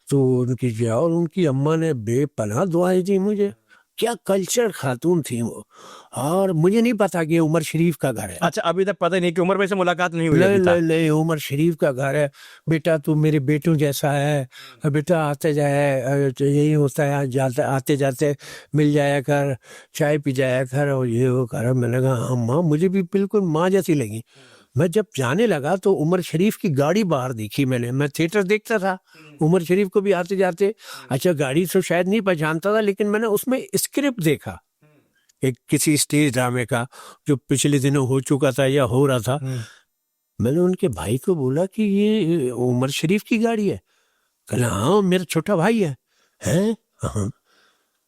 तो उनकी किया, और उनकी अम्मा ने बेपनाह दुआएं दी मुझे। क्या कल्चर खातून थी वो, और मुझे नहीं पता कि ये उमर शरीफ का घर है। अच्छा, अभी तक पता नहीं कि उमर भाई से मुलाकात नहीं हुई नहीं अभी तक? नहीं नहीं, उमर शरीफ का घर है। बेटा तू मेरे बेटों जैसा है, बेटा आते जाए तो यही होता है, जाते आते जाते मिल जाया कर, चाय पी जाया कर और ये वो कर। मैंने कहा हाँ माँ, मुझे भी बिल्कुल माँ जैसी लगी। मैं जब जाने लगा तो उमर शरीफ की गाड़ी बाहर देखी मैंने, मैं थिएटर देखता था, उमर शरीफ को भी आते जाते। अच्छा, गाड़ी तो शायद नहीं पहचानता था, लेकिन मैंने उसमें स्क्रिप्ट देखा एक किसी स्टेज ड्रामे का जो पिछले दिनों हो चुका था या हो रहा था। मैंने उनके भाई को बोला कि ये उमर शरीफ की गाड़ी है। कहला हाँ, मेरा छोटा भाई है। हैं? हाँ,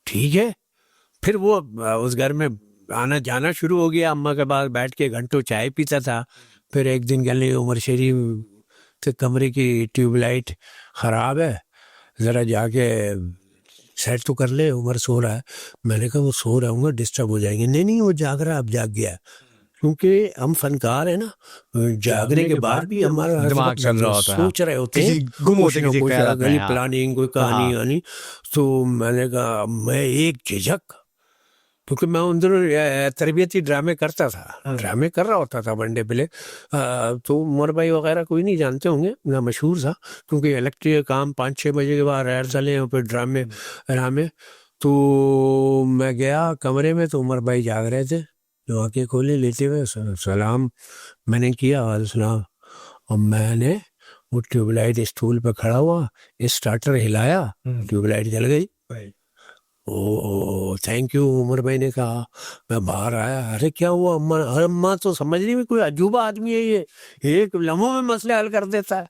ठीक है। फिर वो उस घर में आना जाना शुरू हो गया, अम्मा के पास बैठ के घंटों चाय पीता था। फिर एक दिन कहने उमर शरीफ के कमरे की ट्यूबलाइट ख़राब है, ज़रा जाके सेट तो कर ले, उमर सो रहा है। मैंने कहा वो सो रहा हूँ, डिस्टर्ब हो जाएंगे। नहीं नहीं, वो जाग रहा है, अब जाग गया। क्योंकि हम फनकार है ना, जागने के बाद भी हमारा हर दिमाग वक्त चल रहा होता है, सोच रहे होते हैं, किसी गुम होते कुछ ना किसी कुछ ख्यालात में, अगली हाँ। प्लानिंग, कोई कहानी हाँ। आनी। तो मैंने कहा मैं एक झिझक, क्योंकि मैं उन दिनों तरबियती ड्रामे करता था, ड्रामे कर रहा होता था वनडे प्ले। तो उमर भाई वगैरह कोई नहीं जानते होंगे, ना मशहूर था, क्योंकि इलेक्ट्रिक काम 5-6 बजे के बाद रिहर्सलें और फिर ड्रामे। तो मैं गया कमरे में तो उमर भाई जाग रहे थे, जो आंखें खोले लेते हुए सलाम मैंने किया, वालेकुम, और मैंने वो ट्यूबलाइट स्टूल पे खड़ा हुआ, स्टार्टर हिलाया, ट्यूबलाइट जल गई। ओ थैंक यू, उमर भाई ने कहा। मैं बाहर आया, अरे क्या हुआ अम्मा? अरे अम्मा तो समझ रही कोई अजूबा आदमी है ये, एक लम्हों में मसले हल कर देता है।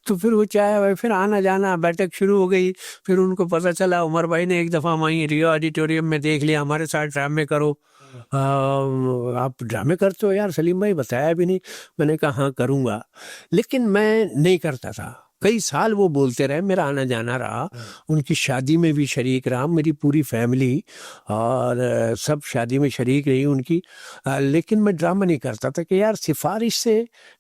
तो फिर वो चाय भाई, फिर आना जाना, बैठक शुरू हो गई। फिर उनको पता चला, उमर भाई ने एक दफ़ा वहीं रियो ऑडिटोरियम में देख लिया, हमारे साथ ड्रामे करो। आप ड्रामे करते हो यार सलीम भाई? बताया भी नहीं। मैंने कहा हाँ करूँगा, लेकिन मैं नहीं करता था। कई साल वो बोलते रहे, मेरा आना जाना रहा, उनकी शादी में भी शरीक रहा, मेरी पूरी फैमिली और सब शादी में शरीक रही उनकी। लेकिन मैं ड्रामा नहीं करता था कि यार सिफारिश से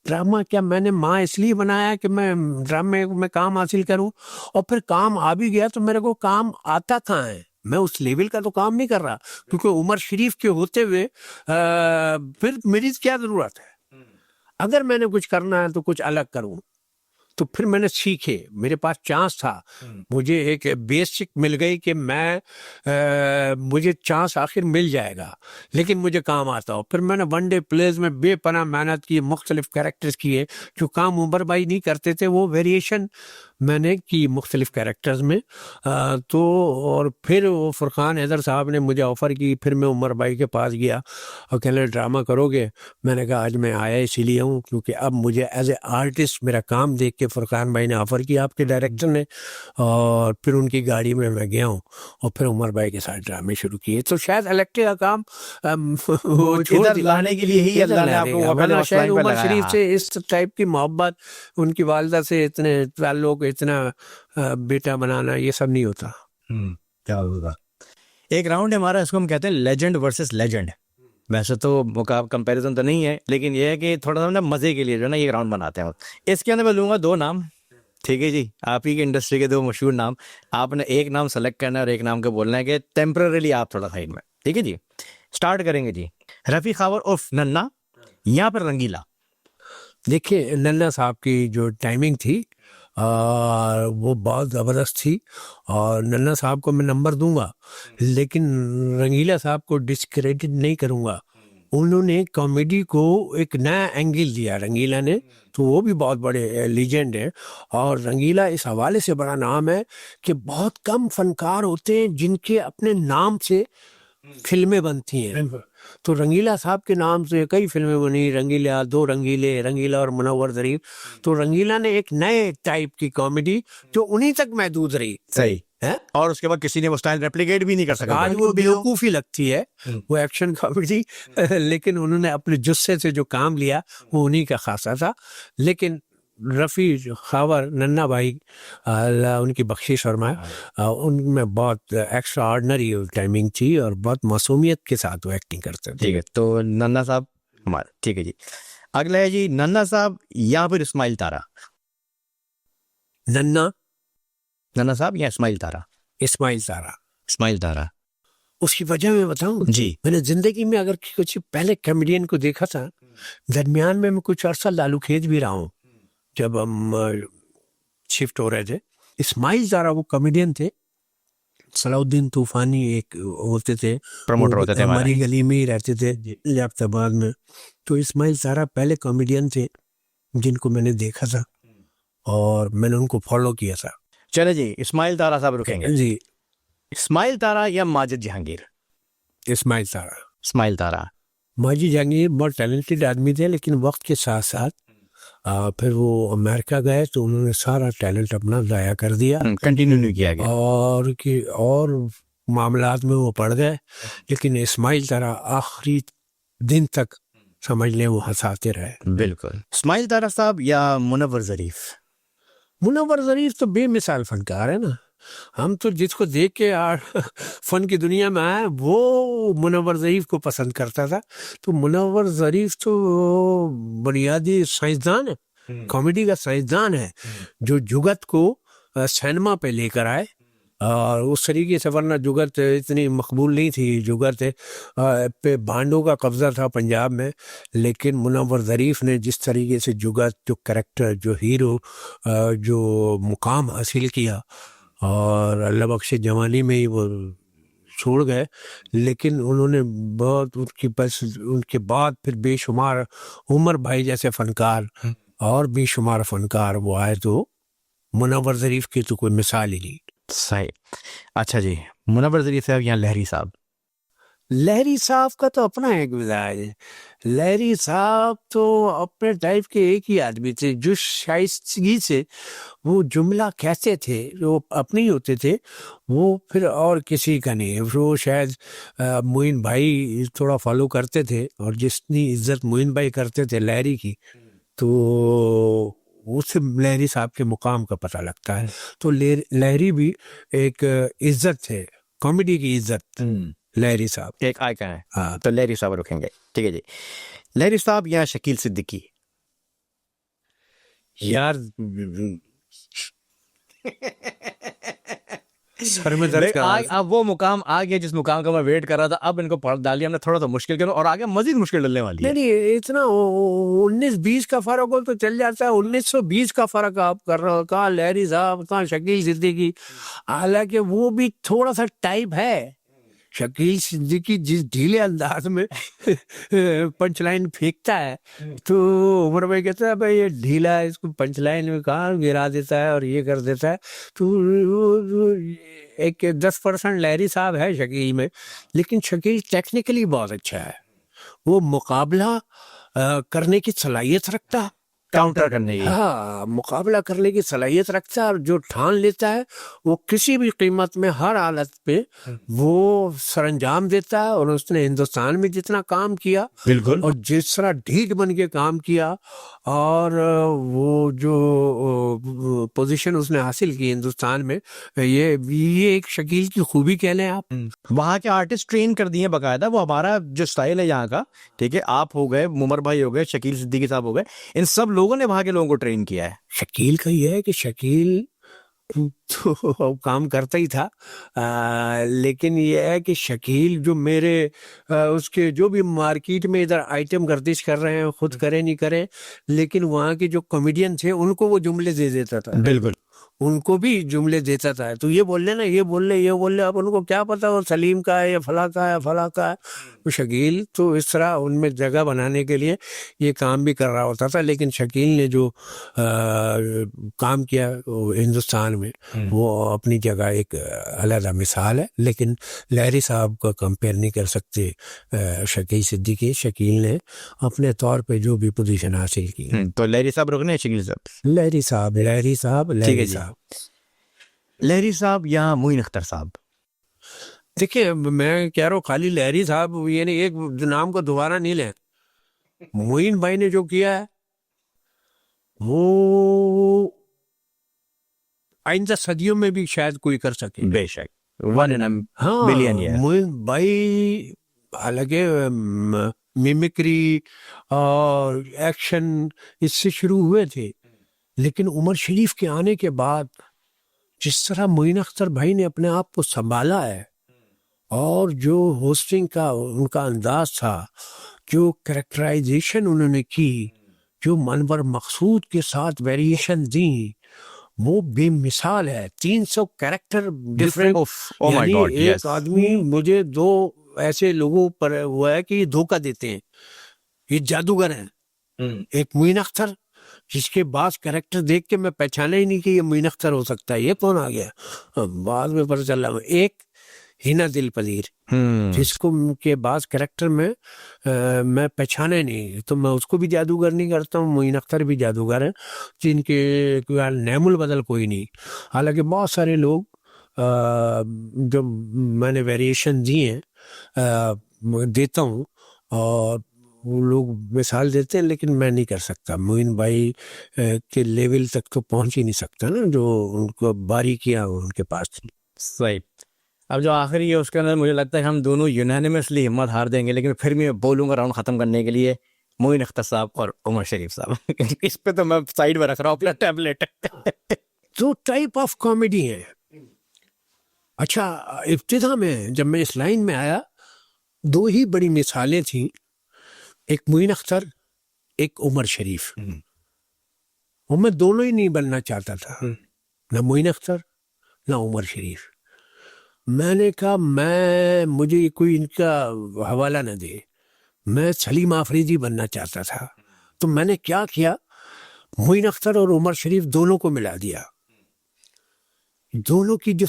ड्रामा क्या, मैंने माँ इसलिए बनाया कि मैं ड्रामे में काम हासिल करूं, और फिर काम आ भी गया तो मेरे को काम आता कहाँ है? मैं उस लेवल का तो काम नहीं कर रहा, क्योंकि उमर शरीफ के होते हुए फिर मेरी क्या ज़रूरत है? अगर मैंने कुछ करना है तो कुछ अलग करूं। तो फिर मैंने सीखे, मेरे पास चांस था, मुझे एक बेसिक मिल गई कि मुझे चांस आखिर मिल जाएगा, लेकिन मुझे काम आता हो। फिर मैंने वनडे प्लेज में बेपनाह मेहनत की, मुख्तलिफ कैरेक्टर्स किए, जो काम उमर भाई नहीं करते थे वो वेरिएशन मैंने की मुख्तलिफ कैरेक्टर्स में। तो और फिर वो फुरकान हैदर साहब ने मुझे ऑफ़र की, फिर मैं उमर भाई के पास गया और कहने ड्रामा करोगे? मैंने कहा आज मैं आया इसीलिए हूँ क्योंकि अब मुझे एज ए आर्टिस्ट मेरा काम देख के फुरकान भाई ने ऑफ़र किया, आपके डायरेक्टर ने, और फिर उनकी गाड़ी में मैं गया हूँ और फिर उमर भाई के साथ ड्रामे शुरू किए। तो शायद इलेक्ट्रिक का काम वो छोड़ इधर लाने के लिए ही अल्लाह ने आपको वरना वकालत शायद पे उमर लगाया। शरीफ से इस टाइप की मोहब्बत, उनकी वालदा से इतने ताल्लुक, इतना बेटा बनाना, ये सब नहीं होता। क्या होगा? एक राउंड है हमारा, इसको हम कहते हैं लेजेंड वर्सेस लेजेंड। वैसे तो कंपैरिजन तो नहीं है, लेकिन ये है कि थोड़ा सा ना मजे के लिए जो है ना ये राउंड बनाते हैं। इसके अंदर मैं लूंगा 2 नाम, ठीक है जी, आप ही के इंडस्ट्री के 2 मशहूर नाम। आपने एक नाम सेलेक्ट करना है और एक नाम के बोलना है कि टेम्पररी आप थोड़ा साइड में, ठीक है जी। स्टार्ट करेंगे जी, रफ़ी खावर उर्फ नन्ना या फिर रंगीला? देखिए नन्ना साहब की जो टाइमिंग थी और वो बहुत ज़बरदस्त थी, और नन्ना साहब को मैं नंबर दूंगा, लेकिन रंगीला साहब को डिस्क्रेडिट नहीं करूंगा। उन्होंने कॉमेडी को एक नया एंगल दिया रंगीला ने, तो वो भी बहुत बड़े लीजेंड हैं। और रंगीला इस हवाले से बड़ा नाम है कि बहुत कम फनकार होते हैं जिनके अपने नाम से फिल्में बनती हैं। तो रंगीला साहब के नाम से कई फिल्में बनी, रंगीला, 2 रंगीले, रंगीला और मुनव्वर ज़रीफ। तो रंगीला ने एक नए टाइप की कॉमेडी जो उन्हीं तक महदूद रही, सही है, और उसके बाद किसी ने वो स्टाइल रेप्लिकेट भी नहीं कर सका। आज वो बेवकूफ़ी लगती है वो एक्शन कॉमेडी, लेकिन उन्होंने अपने जुस्से से जो काम लिया वो उन्हीं का खासा था। लेकिन रफ़ी खावर नन्ना भाई, अल्लाह उनकी बख्शिश फरमाए, उनमें बहुत एक्स्ट्रा ऑर्डिनरी टाइमिंग थी और बहुत मासूमियत के साथ वो एक्टिंग करते थे। ठीक है, तो नन्ना साहब हमारे, ठीक है जी। अगला है जी, नन्ना साहब या फिर इस्माइल तारा? नन्ना साहब या इस्माइल तारा? इस्माइल तारा। इस्माइल तारा। उसकी वजह मैं बताऊं, जी। मैंने जिंदगी में अगर कुछ पहले कॉमेडियन को देखा था, दरमियान में मैं कुछ अरसा लालू खेत भी रहा हूँ जब हम शिफ्ट हो रहे थे। इस्माइल ज़ारा वो कॉमेडियन थे, सलाउद्दीन तूफानी एक होते थे, प्रमोटर वो होते थे हमारे। हमारी गली में ही रहते थे लियाकताबाद में। तो इस्माइल ज़ारा पहले कॉमेडियन थे जिनको मैंने देखा था और मैंने उनको फॉलो किया था। चले जी, इस्माइल तारा साहब रुकेंगे। जी, इस्माइल तारा या माजिद जहांगीर? इस्माइल ज़ारा। इस्माइल तारा। माजिद जहांगीर बहुत टैलेंटेड आदमी थे, लेकिन वक्त के साथ साथ फिर वो अमेरिका गए तो उन्होंने सारा टैलेंट अपना ज़ाया कर दिया कंटिन्यू नहीं किया गया। और मामलात में वो पड़ गए। लेकिन इस्माइल तारा आखिरी दिन तक समझ लें वो हंसाते रहे। बिल्कुल। इस्माइल तारा साहब या मुनव्वर ज़रीफ? मुनव्वर ज़रीफ तो बेमिसाल फनकार है ना। हम तो जिसको देख के फन की दुनिया में आए वो मुनव्वर ज़रीफ को पसंद करता था। तो मुनव्वर ज़रीफ तो बुनियादी साइंसदान है, कॉमेडी का साइंसदान है, जो जुगत को सिनेमा पे लेकर आए। और उस तरीके से, वरना जुगत इतनी मकबूल नहीं थी। जुगत पे भांडों का कब्जा था पंजाब में, लेकिन मुनव्वर ज़रीफ ने जिस तरीके से जुगत, जो कैरेक्टर, जो हीरो, जो मुकाम हासिल किया, और अल्लाह बख्शे जवानी में ही वो छोड़ गए। लेकिन उन्होंने बहुत उनके बाद फिर बेशुमार उमर भाई जैसे फनकार और बेशुमार फनकार वो आए, तो मुनव्वर ज़रीफ की तो कोई मिसाल ही नहीं। सही। अच्छा जी, मुनव्वर ज़रीफ साहब या लहरी साहब? लहरी साहब का तो अपना एक मिजाज है। लहरी साहब तो अपने टाइप के एक ही आदमी थे, जो शाइस्तगी से वो जुमला कहते थे, जो अपने ही होते थे, वो फिर और किसी का नहीं। वो शायद मोइन भाई थोड़ा फॉलो करते थे, और जितनी इज्जत मोइन भाई करते थे लहरी की, तो उससे लहरी साहब के मुकाम का पता लगता है। तो लहरी भी एक इज्जत थे, कॉमेडी की इज्जत लहरी साहब एक आइकन है। हाँ। तो लहरी साहब रुकेंगे। ठीक है जी। लहरी साहब या शकील सिद्दीकी? यार सर में दर्द कर रहा है। अब वो मुकाम आ गया जिस मुकाम का मैं वेट कर रहा था। अब इनको पढ़ डालिए हमने, थोड़ा सा मुश्किल करो, और आगे मजीद मुश्किल डलने वाली है। नहीं, इतना 19-20 का फर्क हो तो चल जाता है। 1920 का फर्क आप कर रहे हो, कहाँ लहरी साहब, कहाँ शकील सिद्दीकी। हालांकि वो भी थोड़ा सा टाइप है। शकील सिद्दीकी जिस ढीले अंदाज में पंच लाइन फेंकता है, तो उमर भाई कहता है भाई ये ढीला है, इसको पंच लाइन में कहाँ गिरा देता है और ये कर देता है। तो एक 10% लहरी साहब है शकील में, लेकिन शकील टेक्निकली बहुत अच्छा है। वो मुकाबला करने की सलाहियत रखता है, काउंटर करने की। हाँ, मुकाबला करने की सलाहियत रखता है, और जो ठान लेता है वो किसी भी कीमत में, हर हालत पे वो सरंजाम देता है। और उसने हिंदुस्तान में जितना काम किया, बिल्कुल, और जिस तरह ढीठ बन के काम किया, और वो जो पोजीशन उसने हासिल की हिंदुस्तान में, ये एक शकील की खूबी कह लें आप। वहाँ के आर्टिस्ट ट्रेन कर दिए बाकायदा। वो हमारा जो स्टाइल है यहाँ का, ठीक है, आप हो गए, उमर भाई हो गए, शकील सिद्दीकी साहब हो गए, इन सब लोगों ने वहाँ के लोगों को ट्रेन किया है। शकील का ये है कि शकील तो काम करता ही था, लेकिन ये है कि शकील जो मेरे उसके जो भी मार्केट में इधर आइटम गर्दिश कर रहे हैं, खुद करें नहीं करें, लेकिन वहाँ के जो कॉमेडियन थे उनको वो जुमले दे देता था। बिल्कुल, उनको भी जुमले देता था। तो ये बोल लेना, ये बोल ले, ये बोल ले। अब उनको क्या पता वो सलीम का है या फला का है, फला का है। तो शकील तो इस तरह उनमें जगह बनाने के लिए ये काम भी कर रहा होता था। लेकिन शकील ने जो काम किया हिंदुस्तान में, वो अपनी जगह एक अलग मिसाल है। लेकिन लहरी साहब का कंपेयर नहीं कर सकते शकील सिद्दीकी। शकील ने अपने तौर पे जो भी पोजीशन हासिल की। तो लहरी साहब रुकने, शकील साहब? लहरी साहब, लहरी साहब, लहरी साहब। लहरी साहब या मोइन अख्तर साहब? देखिए, मैं कह रहा हूँ खाली लहरी साहब ये नहीं, एक नाम को दोबारा नहीं लें। मोइन भाई ने जो किया है वो आइंदा सदियों में भी शायद कोई कर सके। बेशक, 1 in a हाँ, billion year। मोइन भाई हालांकि मिमिक्री और एक्शन इससे शुरू हुए थे, लेकिन उमर शरीफ के आने के बाद जिस तरह मोइन अख्तर भाई ने अपने आप को संभाला है और जो होस्टिंग का उनका अंदाज था, जो कैरेक्टराइजेशन उन्होंने की, जो मनवर मकसूद के साथ वेरिएशन दी, वो बेमिसाल है। 300 कैरेक्टर डिफरेंट। oh my यानी God, एक yes. आदमी, मुझे 2 ऐसे लोगों पर हुआ है कि ये धोखा देते हैं, ये जादूगर हैं। एक मोइन अख्तर, जिसके बाद कैरेक्टर देख के मैं पहचाना ही नहीं कि ये मोइन अख्तर हो सकता है, ये कौन आ गया, बाद में पता चला। एक हिना दिल पलीर, जिसको के बाद कैरेक्टर में मैं पहचाना ही नहीं, तो मैं उसको भी जादूगर नहीं करता हूँ। मोइन अख्तर भी जादूगर हैं, जिनके नैमुल बदल कोई नहीं। हालांकि बहुत सारे लोग जो मैंने वेरिएशन दिए हैं देता हूँ, और वो लोग मिसाल देते हैं, लेकिन मैं नहीं कर सकता। मोइन भाई के लेवल तक तो पहुंच ही नहीं सकता ना, जो उनको बारीकियां उनके पास थी। सही। अब जो आखिरी है उसके अंदर मुझे लगता है कि हम दोनों यूनानिमसली हिम्मत हार देंगे, लेकिन फिर भी मैं बोलूंगा राउंड खत्म करने के लिए मोइन अख्तर साहब और उमर शरीफ साहब। इस पे तो मैं साइड में रख रहा हूँ अपना टैबलेट। तो टाइप ऑफ कॉमेडी है। अच्छा, इब्तिदा में जब मैं इस लाइन में आया, 2 ही बड़ी मिसालें थी, एक मोइन अख्तर, एक उमर शरीफ। और मैं दोनों ही नहीं बनना चाहता था, ना मोइन अख्तर ना उमर शरीफ। मैंने कहा मुझे कोई इनका हवाला न दे, मैं सलीम आफरीदी बनना चाहता था। तो मैंने क्या किया, मोइन अख्तर और उमर शरीफ दोनों को मिला दिया। दोनों की जो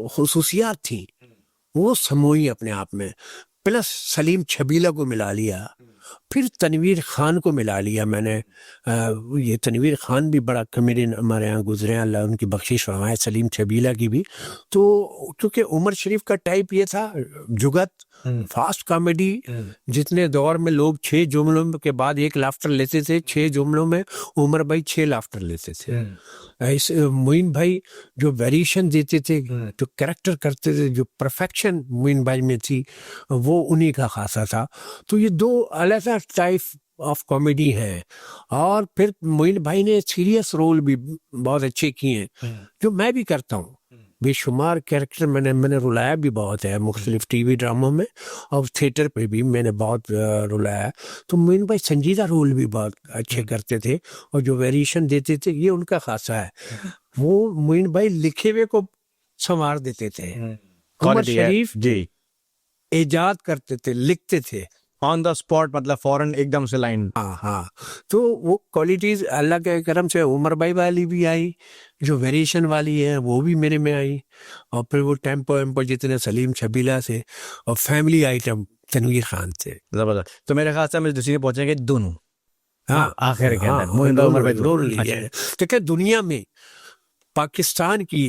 खुसूसियात थी वो समूही अपने आप में, प्लस सलीम छबीला को मिला लिया, फिर तनवीर खान को मिला लिया मैंने। ये तनवीर खान भी बड़ा कमेडियन हमारे यहाँ गुजरे, अल्लाह उनकी बख्शिश फरमाए, सलीम छबीला की भी। तो क्योंकि उमर शरीफ का टाइप ये था, जुगत, फास्ट कॉमेडी, जितने दौर में लोग 6 जुमलों के बाद 1 लाफ्टर लेते थे, 6 जुमलों में उमर भाई 6 लाफ्टर लेते थे। ऐसे मोइन भाई जो वेरिएशन देते थे, जो कैरेक्टर करते थे, जो परफेक्शन मोइन भाई में थी, वो उन्हीं का खासा था। तो ये 2 अलग टाइप ऑफ कॉमेडी है। और फिर मोइन भाई ने सीरियस रोल भी बहुत अच्छे किए हैं, जो मैं भी करता हूँ। बेशुमार कैरेक्टर मैंने रुलाया भी बहुत है, मुख्तलिफ टीवी ड्रामों में और थिएटर पे भी मैंने बहुत रुलाया। तो मोइन भाई संजीदा रोल भी बहुत अच्छे करते थे, और जो वेरिएशन देते थे ये उनका खासा है। वो मोइन भाई लिखे हुए को संवार देते थे, उमर शरीफ जी इजाद करते थे, लिखते थे ऑन द स्पॉट, मतलब फौरन एकदम से लाइन। हाँ। तो वो क्वालिटीज अल्लाह के करम से उमर भाई वाली भी आई, जो वेरिएशन वाली है वो भी मेरे में आई, और फिर वो टेम्पो वेम्पो जितने सलीम छबीला से, और फैमिली आइटम तनवीर खान से। जबरदस्त। तो मेरे ख्याल से हम इस डिसीजन पहुंचेंगे दोनों। हाँ, आखिर के अंदर मोइन भाई, उमर भाई दोनों अच्छा। लिए। देखिए, दुनिया में पाकिस्तान की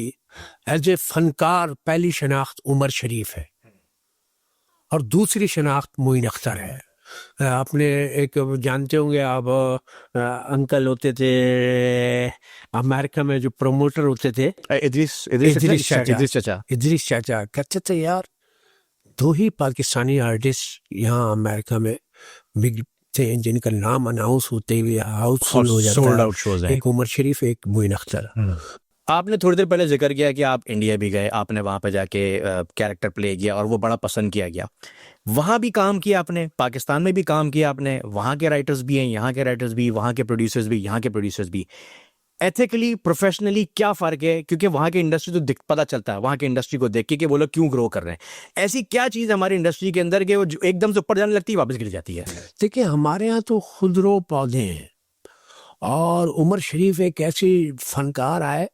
एज ए फनकार पहली शनाख्त उमर शरीफ है, और दूसरी शनाख्त मोइन अख्तर है। आपने एक जानते होंगे आप, अंकल होते थे अमेरिका में जो प्रमोटर होते थे, इदरीस चाचा कहते थे, यार 2 ही पाकिस्तानी आर्टिस्ट यहाँ अमेरिका में बिग थे जिनका नाम अनाउंस होते हुए हाउसफुल हो जाता है, एक उमर शरीफ, एक मोइन अख्तर। आपने थोड़ी देर पहले जिक्र किया कि आप इंडिया भी गए, आपने वहाँ पे जाके कैरेक्टर प्ले किया और वो बड़ा पसंद किया गया। वहाँ भी काम किया आपने, पाकिस्तान में भी काम किया आपने, वहाँ के राइटर्स भी हैं, यहाँ के राइटर्स भी, वहाँ के प्रोड्यूसर्स भी, यहाँ के प्रोड्यूसर्स भी। एथिकली, प्रोफेशनली क्या फ़र्क है? क्योंकि वहाँ की इंडस्ट्री तो पता चलता है, वहाँ की इंडस्ट्री को देख के कि वो लोग क्यों ग्रो कर रहे हैं। ऐसी क्या चीज़ हमारी इंडस्ट्री के अंदर कि वो एकदम से ऊपर जाने लगती है, वापस गिर जाती है? देखिए, हमारे यहाँ तो खुदरो पौधे हैं, और उमर शरीफ एक ऐसी फनकार आए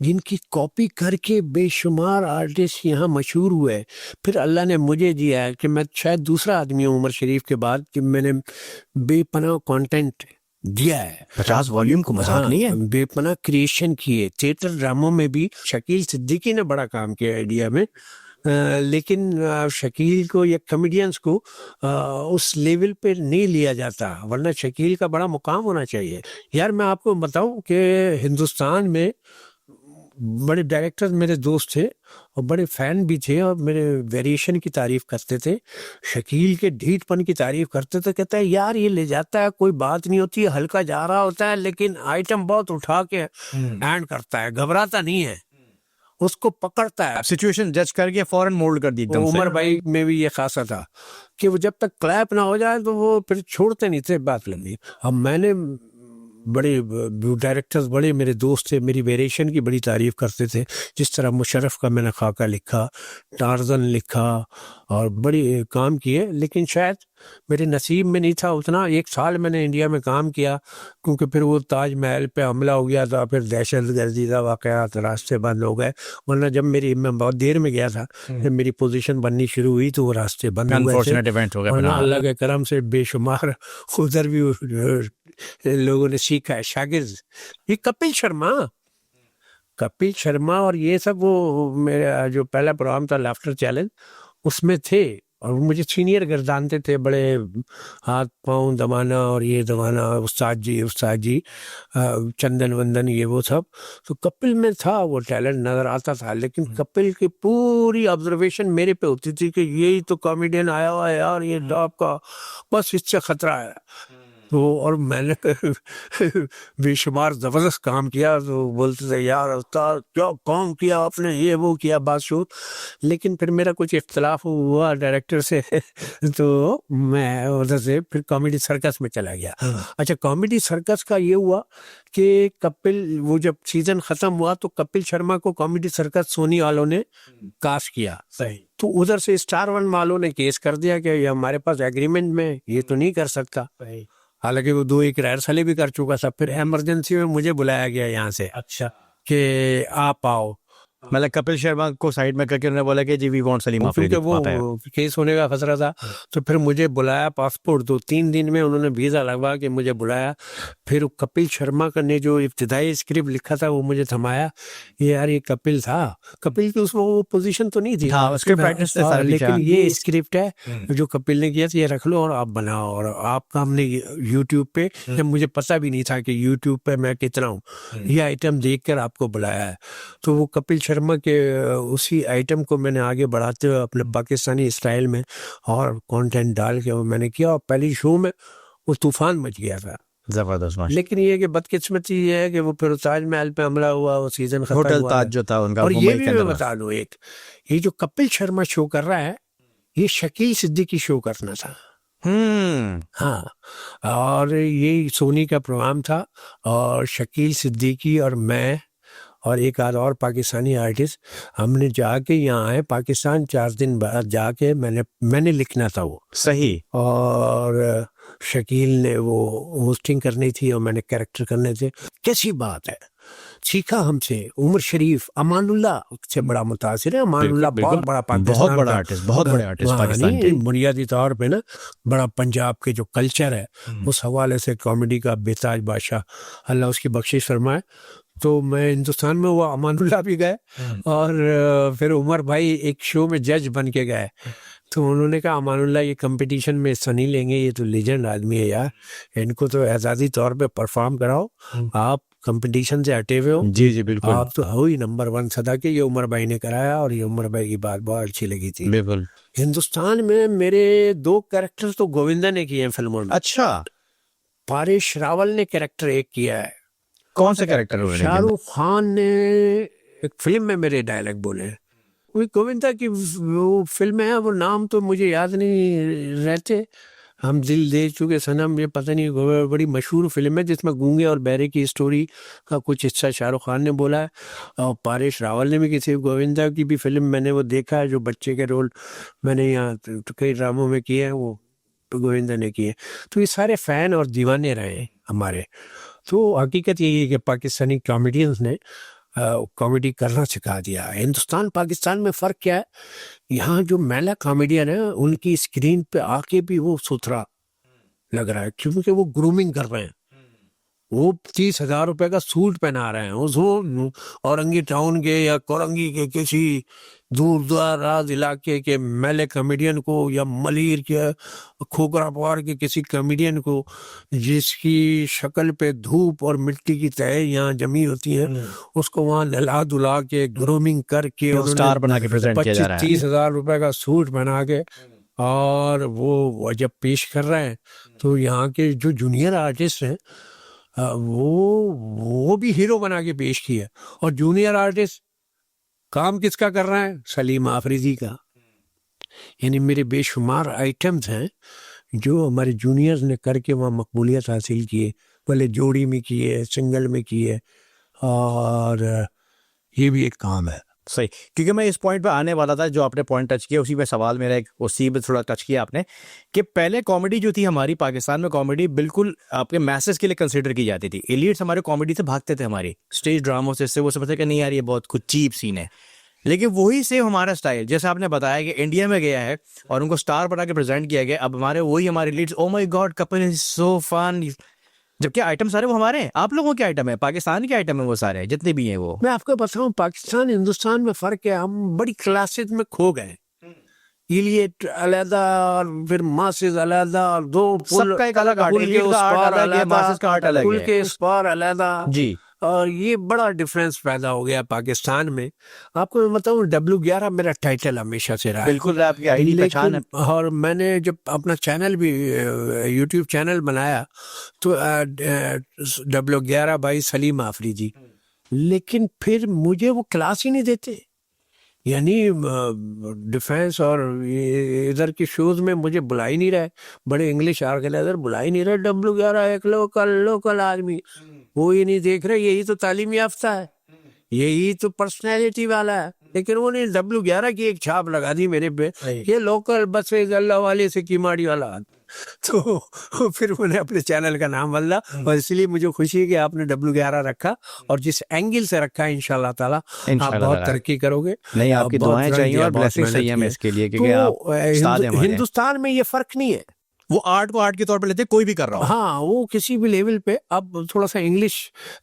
जिनकी कॉपी करके बेशुमार आर्टिस्ट यहाँ मशहूर हुए। फिर अल्लाह ने मुझे दिया है कि मैं शायद दूसरा आदमी हूँ उमर शरीफ के बाद कि मैंने बेपनाह कंटेंट दिया है। 50 वॉल्यूम को मजाक नहीं है, बेपनाह क्रिएशन किए। थिएटर ड्रामों में भी शकील सिद्दीकी ने बड़ा काम किया इंडिया में, लेकिन शकील को या कॉमेडियंस को उस लेवल पे नहीं लिया जाता, वरना शकील का बड़ा मुकाम होना चाहिए। यार मैं आपको बताऊं कि हिंदुस्तान में बड़े डायरेक्टर मेरे दोस्त थे और बड़े फैन भी थे, और मेरे वेरिएशन की तारीफ करते थे, शकील के ढीठपन की तारीफ करते थे। कहता है यार ये ले जाता है, कोई बात नहीं होती, हल्का जा रहा होता है, लेकिन आइटम बहुत उठा के एंड करता है, घबराता नहीं है। उसको पकड़ता है। सिचुएशन जज करके फौरन मोल्ड कर दी एकदम से। उमर भाई में भी ये खासा था कि वो जब तक क्लैप ना हो जाए तो वो फिर छोड़ते नहीं थे बात लगी। अब मैंने बड़े डायरेक्टर्स बड़े मेरे दोस्त थे, मेरी वेरिएशन की बड़ी तारीफ करते थे। जिस तरह मुशर्रफ का मैंने खाका लिखा, टार्जन लिखा और बड़ी काम किए, लेकिन शायद मेरे नसीब में नहीं था उतना। 1 साल मैंने इंडिया में काम किया, क्योंकि फिर वो ताजमहल पे हमला हो गया था, फिर दहशत गर्दी का वाक़यात, रास्ते बंद हो गए। वरना जब मैं बहुत देर में गया था, जब मेरी पोजीशन बननी शुरू हुई तो वो रास्ते बंद हो गए थे। अनफॉर्चुनेट इवेंट हो गया। वरना अल्लाह के करम से बेशुमार उधर भी लोगों ने सीखा है, शागिर्द। ये कपिल शर्मा और ये सब, वो मेरा जो पहला प्रोग्राम था लाफ्टर चैलेंज, उसमें थे और वो मुझे सीनियर गर्दानते थे, बड़े हाथ पाँव दबाना और ये दबाना, उस्ताद जी चंदन वंदन ये वो सब। तो कपिल में था वो टैलेंट नज़र आता था, लेकिन कपिल की पूरी ऑब्जर्वेशन मेरे पे होती थी कि यही तो कॉमेडियन आया हुआ है यार, ये टॉप का, बस इससे खतरा है। तो और मैंने बेशुमार ज़बरदस्त काम किया, तो बोलते थे यार उस्ताद क्या काम किया आपने, ये वो किया बादशूर। लेकिन फिर मेरा कुछ इख्तलाफ हुआ डायरेक्टर से तो मैं उधर से फिर कॉमेडी सर्कस में चला गया। अच्छा, कॉमेडी सर्कस का ये हुआ कि कपिल, वो जब सीजन ख़त्म हुआ तो कपिल शर्मा को कॉमेडी सर्कस सोनी वालों ने कास्ट किया। सही। तो उधर से स्टार वन वालों ने केस कर दिया कि ये हमारे पास एग्रीमेंट में ये तो नहीं कर सकता। हालांकि वो 2-1 रिहर्सलें भी कर चुका था। फिर इमरजेंसी में मुझे बुलाया गया यहाँ से, अच्छा, कि आप आओ। मतलब कपिल शर्मा को साइड में करके उन्होंने बोला कि जी वी वांट सलीम अफरीदी, क्योंकि वो केस होने का खतरा था। तो फिर मुझे बुलाया, पासपोर्ट 2-3 दिन में उन्होंने वीज़ा लगवा के मुझे बुलाया। फिर कपिल शर्मा का ने जो इब्तिदाई स्क्रिप्ट लिखा था वो मुझे थमाया, ये यार ये कपिल था, कपिल की उसमें वो पोजीशन तो नहीं थी, स्क्रिप्ट राइटर्स थे सारे, लेकिन ये स्क्रिप्ट है जो कपिल ने किया था, ये रख लो और आप बनाओ। और आपका हमने यूट्यूब पे, जब मुझे पता भी नहीं था कि यूट्यूब पे मैं कितना हूँ, ये आइटम देख कर आपको बुलाया है। तो वो कपिल शर्मा के उसी आइटम को मैंने आगे बढ़ाते हुए अपने पाकिस्तानी स्टाइल में और कंटेंट डाल के वो मैंने किया, और पहली शो में वो तूफान मच गया था, जबरदस्त। लेकिन ये कि बदकिस्मती ये है कि वो फिर ताजमहल पे हमला हुआ, वो सीजन खत्म होटल हुआ ताज जो था उनका। और ये भी मैं बता दूं, एक ये जो कपिल शर्मा शो कर रहा है, ये शकील सिद्दीकी शो करना था। हाँ, और ये सोनी का प्रोग्राम था, और शकील सिद्दीकी और मैं और एक आध और पाकिस्तानी आर्टिस्ट, हमने जाके यहाँ आए पाकिस्तान 4 दिन बाद जाके मैंने लिखना था वो। सही। और शकील ने वो होस्टिंग करनी थी और मैंने कैरेक्टर करने थे। कैसी बात है, सीखा हमसे उमर शरीफ, अमानुल्लाह से बड़ा मुतासिर है। अमानुल्लाह बहुत बड़ा पाकिस्तान, बहुत बड़ा आर्टिस्ट, बहुत बड़े आर्टिस्ट पाकिस्तान के। बुनियादी तौर पे ना बड़ा पंजाब के जो कल्चर है उस हवाले से कॉमेडी का बेताज बादशाह, अल्लाह उसकी बख्शिश फरमाए। तो मैं हिंदुस्तान में वो अमानुल्लाह भी गए, और फिर उमर भाई एक शो में जज बन के गए। तो उन्होंने कहा अमानुल्लाह ये कंपटीशन में हिस्सा नहीं लेंगे, ये तो लीजेंड आदमी है यार, इनको तो एजाजी तौर पे परफॉर्म कराओ, आप कंपटीशन से हटे हुए हो। जी जी बिल्कुल, आप तो हो ही नंबर 1 सदा के। ये उमर भाई ने कराया और ये उमर भाई की बात बहुत अच्छी लगी थी। बिल्कुल। हिंदुस्तान में मेरे 2 कैरेक्टर तो गोविंदा ने किए हैं फिल्मों में। अच्छा, पारिश रावल ने कैरेक्टर एक किया है। कौन सा कैरेक्टर? शाहरुख खान ने एक फिल्म में मेरे डायलॉग बोले। वही गोविंदा की वो फिल्म है, वो नाम तो मुझे याद नहीं रहते। हम दिल दे चुके सनम, ये पता नहीं, बड़ी मशहूर फिल्म है जिसमें गूंगे और बहरे की स्टोरी का कुछ हिस्सा शाहरुख खान ने बोला है। और पारिश रावल ने भी किसी गोविंदा की भी फिल्म मैंने वो देखा है, जो बच्चे के रोल मैंने यहाँ तो कई ड्रामों में किए हैं, वो गोविंदा ने किए। तो ये सारे फ़ैन और दीवाने रहे हैं हमारे। तो हकीकत यही है कि पाकिस्तानी कॉमेडियंस ने कॉमेडी करना सिखा दिया। हिंदुस्तान पाकिस्तान में फ़र्क क्या है, यहाँ जो महिला कॉमेडियन है उनकी स्क्रीन पे आके भी वो सुथरा लग रहा है, क्योंकि वो ग्रूमिंग कर रहे हैं। वो 30,000 रुपए का सूट पहना रहे हैं, उसको औरंगी टाउन के या कोरंगी के किसी दूर दराज इलाके के मेले कॉमेडियन को, या मलीर के खोखरापार के किसी कॉमेडियन को जिसकी शक्ल पे धूप और मिट्टी की तह यहाँ जमी होती है, उसको वहाँ नहला धुला के ग्रूमिंग करके स्टार बना के प्रेजेंट किया जा रहा है। 25-30,000 रुपए का सूट पहना के, और वो जब पेश कर रहे हैं तो यहाँ के जो जूनियर आर्टिस्ट हैं वो भी हीरो बना के पेश किया। और जूनियर आर्टिस्ट काम किसका कर रहा है? सलीम आफरीदी का। यानी मेरे बेशुमार आइटम्स हैं जो हमारे जूनियर्स ने करके वहाँ मकबूलियत हासिल किए, पहले जोड़ी में किए, सिंगल में किए, और ये भी एक काम है। सही, क्योंकि मैं इस पॉइंट पे आने वाला था, जो आपने पॉइंट टच किया उसी पे सवाल मेरा एक उसी पे थोड़ा टच किया आपने, कि पहले कॉमेडी जो थी हमारी पाकिस्तान में, कॉमेडी बिल्कुल आपके मैसेज के लिए कंसिडर की जाती थी। एलिट्स हमारे कॉमेडी से भागते थे, हमारी स्टेज ड्रामों से, वो समझते कि नहीं यार ये बहुत कुछ चीप सीन है। लेकिन वही सेम हमारा स्टाइल, जैसे आपने बताया कि इंडिया में गया है और उनको स्टार बना के प्रेजेंट किया गया, अब हमारे वही हमारे leads, oh my god Kapil is so fun, जबकि आइटम सारे वो हमारे हैं। आप लोगों के आइटम है, पाकिस्तान के आइटम है वो सारे जितने भी हैं वो। मैं आपको बताऊं, पाकिस्तान हिंदुस्तान में फर्क है, हम बड़ी क्लासेस में खो गए। इलियट अलहदा और फिर मासेस अलहदा, और दो सबका एक अलग आर्ट, एलियट का आर्ट अलग है, मासेस का आर्ट अलग है, के इस पार अलहदा जी। और ये बड़ा डिफरेंस पैदा हो गया पाकिस्तान में। आपको मैं बताऊं, W11 मेरा टाइटल हमेशा से रहा है। बिल्कुल आपकी आईडी पहचान है। और मैंने जब अपना चैनल भी यूट्यूब चैनल बनाया तो W11 बाई सलीम आफरीदी, लेकिन फिर मुझे वो क्लास ही नहीं देते। यानी डिफेंस और इधर के शोज में मुझे बुला ही नहीं रहे, बड़े इंग्लिश ऑर्गेनाइजर बुला ही नहीं रहे। W11 एक लोकल आदमी, वो ही नहीं देख रहे, यही तो तालीम याफ्ता है, यही तो पर्सनैलिटी वाला है। लेकिन वो नहीं, W11 की एक छाप लगा दी मेरे पे, ये लोकल बस अल्लाह वाले से कीमाड़ी वाला। तो फिर मैंने अपने चैनल का नाम बदला, और इसलिए मुझे खुशी है कि आपने W11 रखा, और जिस एंगल से रखा है इंशाल्लाह ताला आप बहुत तरक्की करोगे। नहीं, आपकी दुआएं चाहिए और ब्लेसिंग्स चाहिए हमें इसके लिए, क्योंकि आप उस्ताद हैं हमारे। हिंदुस्तान में ये फर्क नहीं है, वो आर्ट को आर्ट के तौर पे लेते, कोई भी कर रहा हो। हाँ, वो किसी भी लेवल पे। अब थोड़ा सा इंग्लिश,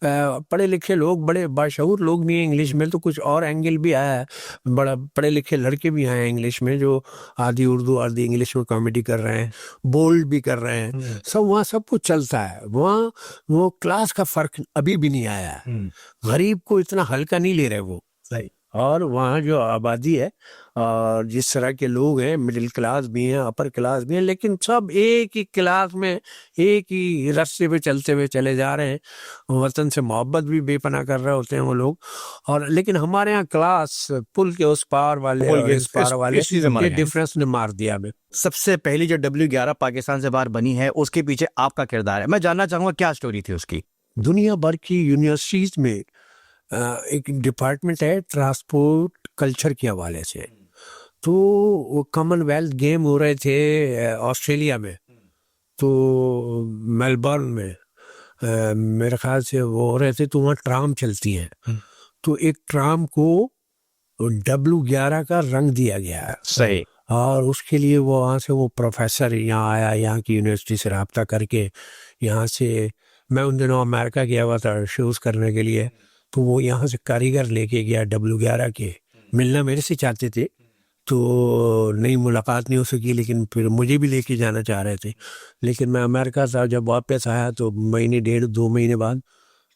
पढ़े लिखे लोग, बड़े बाशऊर लोग भी हैं इंग्लिश में, तो कुछ और एंगल भी आया है। बड़ा पढ़े लिखे लड़के भी आए हैं इंग्लिश में, जो आधी उर्दू आधी इंग्लिश में कॉमेडी कर रहे हैं, बोल्ड भी कर रहे हैं। सब वहाँ सब कुछ चलता है। वहाँ वो क्लास का फर्क अभी भी नहीं आया है, गरीब को इतना हल्का नहीं ले रहे वो। सही। और वहाँ जो आबादी है और जिस तरह के लोग हैं, मिडिल क्लास भी हैं, अपर क्लास भी हैं, लेकिन सब एक ही क्लास में, एक ही रास्ते पे चलते हुए चले जा रहे हैं। वतन से मोहब्बत भी बेपनाह कर रहे होते हैं वो लोग। और लेकिन हमारे यहाँ क्लास पुल के उस पार वाले और इस पार वाले, ये डिफरेंस ने मार दिया हमें। सबसे पहली जो W11 पाकिस्तान से बाहर बनी है, उसके पीछे आपका किरदार है। मैं जानना चाहूंगा क्या स्टोरी थी उसकी। दुनिया भर की यूनिवर्सिटीज में एक डिपार्टमेंट है ट्रांसपोर्ट कल्चर के हवाले से। तो वो कॉमनवेल्थ गेम हो रहे थे ऑस्ट्रेलिया में, तो मेलबर्न में मेरे ख्याल से वो हो रहे थे, तो वहाँ ट्राम चलती हैं। तो एक ट्राम को W11 का रंग दिया गया है। सही। और उसके लिए वो वहाँ से वो प्रोफेसर यहाँ आया, यहाँ की यूनिवर्सिटी से रब्ता करके, यहाँ से मैं उन दिनों अमेरिका गया हुआ था शोज़ करने के लिए, तो वो यहाँ से कारीगर लेके गया W11 के। मिलना मेरे से चाहते थे, तो नहीं मुलाकात नहीं हो सकी, लेकिन फिर मुझे भी लेके जाना चाह रहे थे। लेकिन मैं अमेरिका था, जब वापस आया तो महीने 1.5-2 महीने बाद,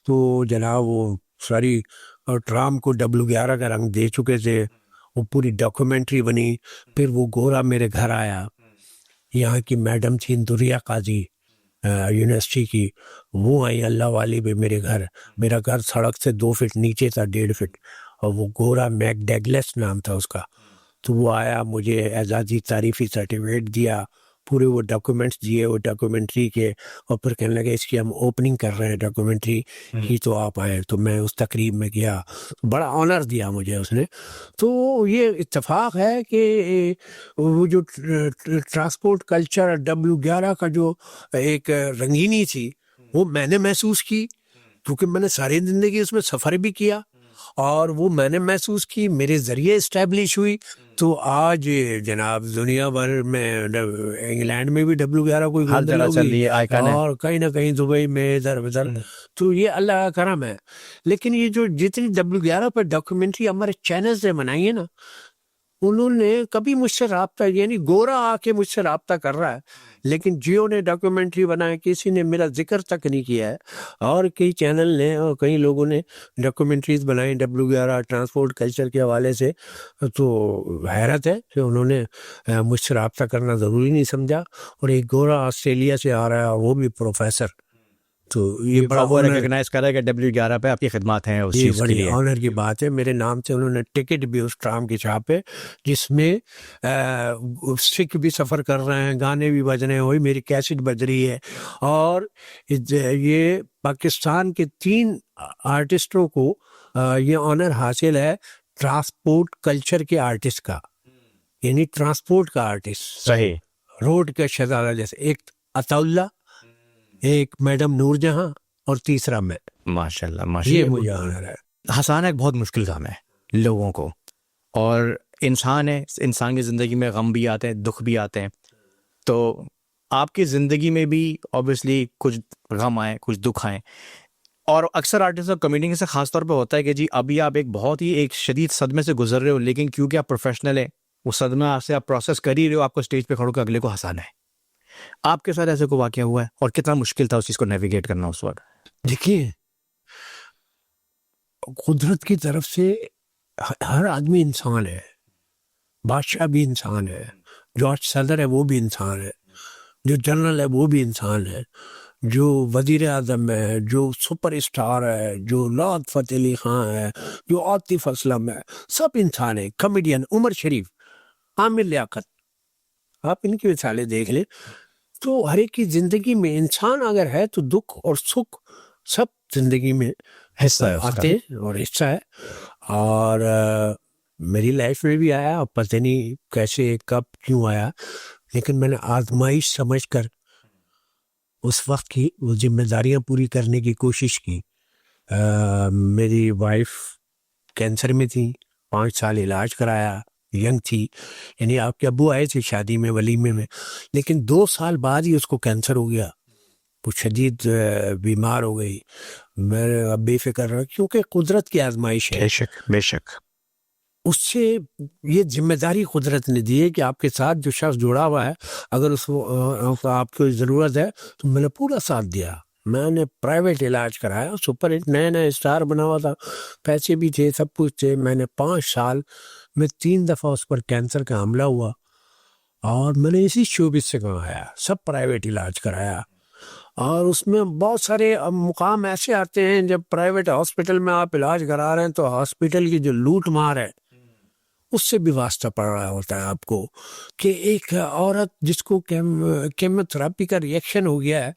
तो जनाब वो सारी ट्राम को W11 का रंग दे चुके थे। वो पूरी डॉक्यूमेंट्री बनी। फिर वो गोरा मेरे घर आया, यहाँ की मैडम थी दुरिया काजी यूनिवर्सिटी की, वो आई अल्लाह वाली भी मेरे घर। मेरा घर सड़क से 2 फीट नीचे था, 1.5 फीट, और वो गोरा मैक डगलस नाम था उसका। तो वो आया, मुझे एजाज़ी तारीफ़ी सर्टिफिकेट दिया, पूरे वो डॉक्यूमेंट्स दिए वो डॉक्यूमेंट्री के, और फिर कहने लगे इसकी हम ओपनिंग कर रहे हैं डॉक्यूमेंट्री की, तो आप आए। तो मैं उस तकरीब में गया, बड़ा ऑनर दिया मुझे उसने। तो ये इत्तेफाक है कि वो जो ट्रांसपोर्ट कल्चर W11 का जो एक रंगीनी थी, वो मैंने महसूस की, क्योंकि मैंने सारी ज़िंदगी उसमें सफ़र भी किया, और वो मैंने महसूस की, मेरे ज़रिए इस्टेब्लिश हुई। तो आज जनाब दुनिया भर में, इंग्लैंड में भी W11 कोई हर जगह चल रही है, आइकन है, और कहीं ना कहीं दुबई में इधर उधर। तो ये अल्लाह का करम है। लेकिन ये जो जितनी W11 पर डॉक्यूमेंट्री हमारे चैनल से बनाई है ना, उन्होंने कभी मुझसे रब्ता, यानी गोरा आके मुझसे रब्ता कर रहा है, लेकिन जियो ने डॉक्यूमेंट्री बनाया, किसी ने मेरा जिक्र तक नहीं किया है। और कई चैनल ने और कई लोगों ने डॉक्यूमेंट्रीज बनाई W11 ट्रांसपोर्ट कल्चर के हवाले से। तो हैरत है कि उन्होंने मुझसे रब्ता करना ज़रूरी नहीं समझा। और एक गोरा ऑस्ट्रेलिया से आ रहा है, वो भी प्रोफेसर, तो ये बड़ा वो ऑनर, रिकॉग्नाइज करा है कि W11 पे आपकी खिदमत हैं उस ये चीज़ के बड़ी लिए। ऑनर की बात है। मेरे नाम से उन्होंने टिकट भी उस ट्राम की छापे जिसमें सिख भी सफ़र कर रहे हैं, गाने भी बज रहे हैं, वही मेरी कैसेट बज रही है। और ये पाकिस्तान के 3 आर्टिस्टों को ये ऑनर हासिल है ट्रांसपोर्ट कल्चर के आर्टिस्ट का, यानी ट्रांसपोर्ट का आर्टिस्ट, सही। रोड का शहजादा। जैसे एक अताउल्ला, एक मैडम नूरजहां और तीसरा मैं। माशाल्लाह ये माशाल्लाह। मुझे ऑनर है। हंसाना एक बहुत मुश्किल काम है लोगों को, और इंसान है, इंसान की ज़िंदगी में गम भी आते हैं, दुख भी आते हैं। तो आपकी ज़िंदगी में भी ऑब्वियसली कुछ गम आए, कुछ दुख आए, और अक्सर आर्टिस्ट और कॉमेडियन से खास तौर पे होता है कि जी अभी आप एक बहुत ही एक शदीद सदमे से गुजर रहे हो, लेकिन क्योंकि आप प्रोफेशनल है, वो सदमा आपसे आप प्रोसेस कर ही रहे हो, आपको स्टेज पे खड़ो के अगले को हंसाना है। आपके साथ ऐसे को वाकया हुआ है, और कितना मुश्किल था उस चीज़ को नेविगेट करना उस वक्त? देखिए, कुदरत की तरफ से हर आदमी इंसान है। बादशाह भी इंसान है, जॉर्ज सदर है वो भी इंसान है, जो जनरल है वो भी इंसान है, जो वजीर आजम है, जो सुपर स्टार है, जो लौत फतेह अली खान है, जो आतिफ असलम है, सब इंसान है। कॉमेडियन उमर शरीफ, आमिर लियाकत, आप इनकी मिसालें देख लें। तो हर एक की जिंदगी में इंसान अगर है तो दुख और सुख सब जिंदगी में हिस्सा है उसका। आते हैं और हिस्सा है। और मेरी लाइफ में भी आया, और पता नहीं कैसे कब क्यों आया, लेकिन मैंने आजमाइश समझकर उस वक्त की वो जिम्मेदारियां पूरी करने की कोशिश की। मेरी वाइफ कैंसर में थी, 5 साल इलाज कराया, यंग थी, यानी आपके अब्बू आए थे शादी में, वलीमे में, लेकिन 2 साल बाद ही उसको कैंसर हो गया। वो शदीद बीमार हो गई। मैं अब बेफिक्र रहा, क्योंकि कुदरत की आजमाइश है। बेशक बेशक। उससे ये जिम्मेदारी कुदरत ने दी है कि आपके साथ जो शख्स जुड़ा हुआ है, अगर उसको आपको ज़रूरत है तो मैंने पूरा साथ दिया। मैंने प्राइवेट इलाज कराया, सुपर हिट नया नया स्टार बना हुआ था, पैसे भी थे, सब कुछ थे। मैंने 5 साल में 3 दफ़ा उस पर कैंसर का हमला हुआ, और मैंने इसी शोबिस से कमाया, सब प्राइवेट इलाज कराया। और उसमें बहुत सारे मुकाम ऐसे आते हैं, जब प्राइवेट हॉस्पिटल में आप इलाज करा रहे हैं तो हॉस्पिटल की जो लूट मार है उससे भी वास्ता पड़ रहा होता है आपको, कि एक औरत जिसको केमोथेरेपी का रिएक्शन हो गया है,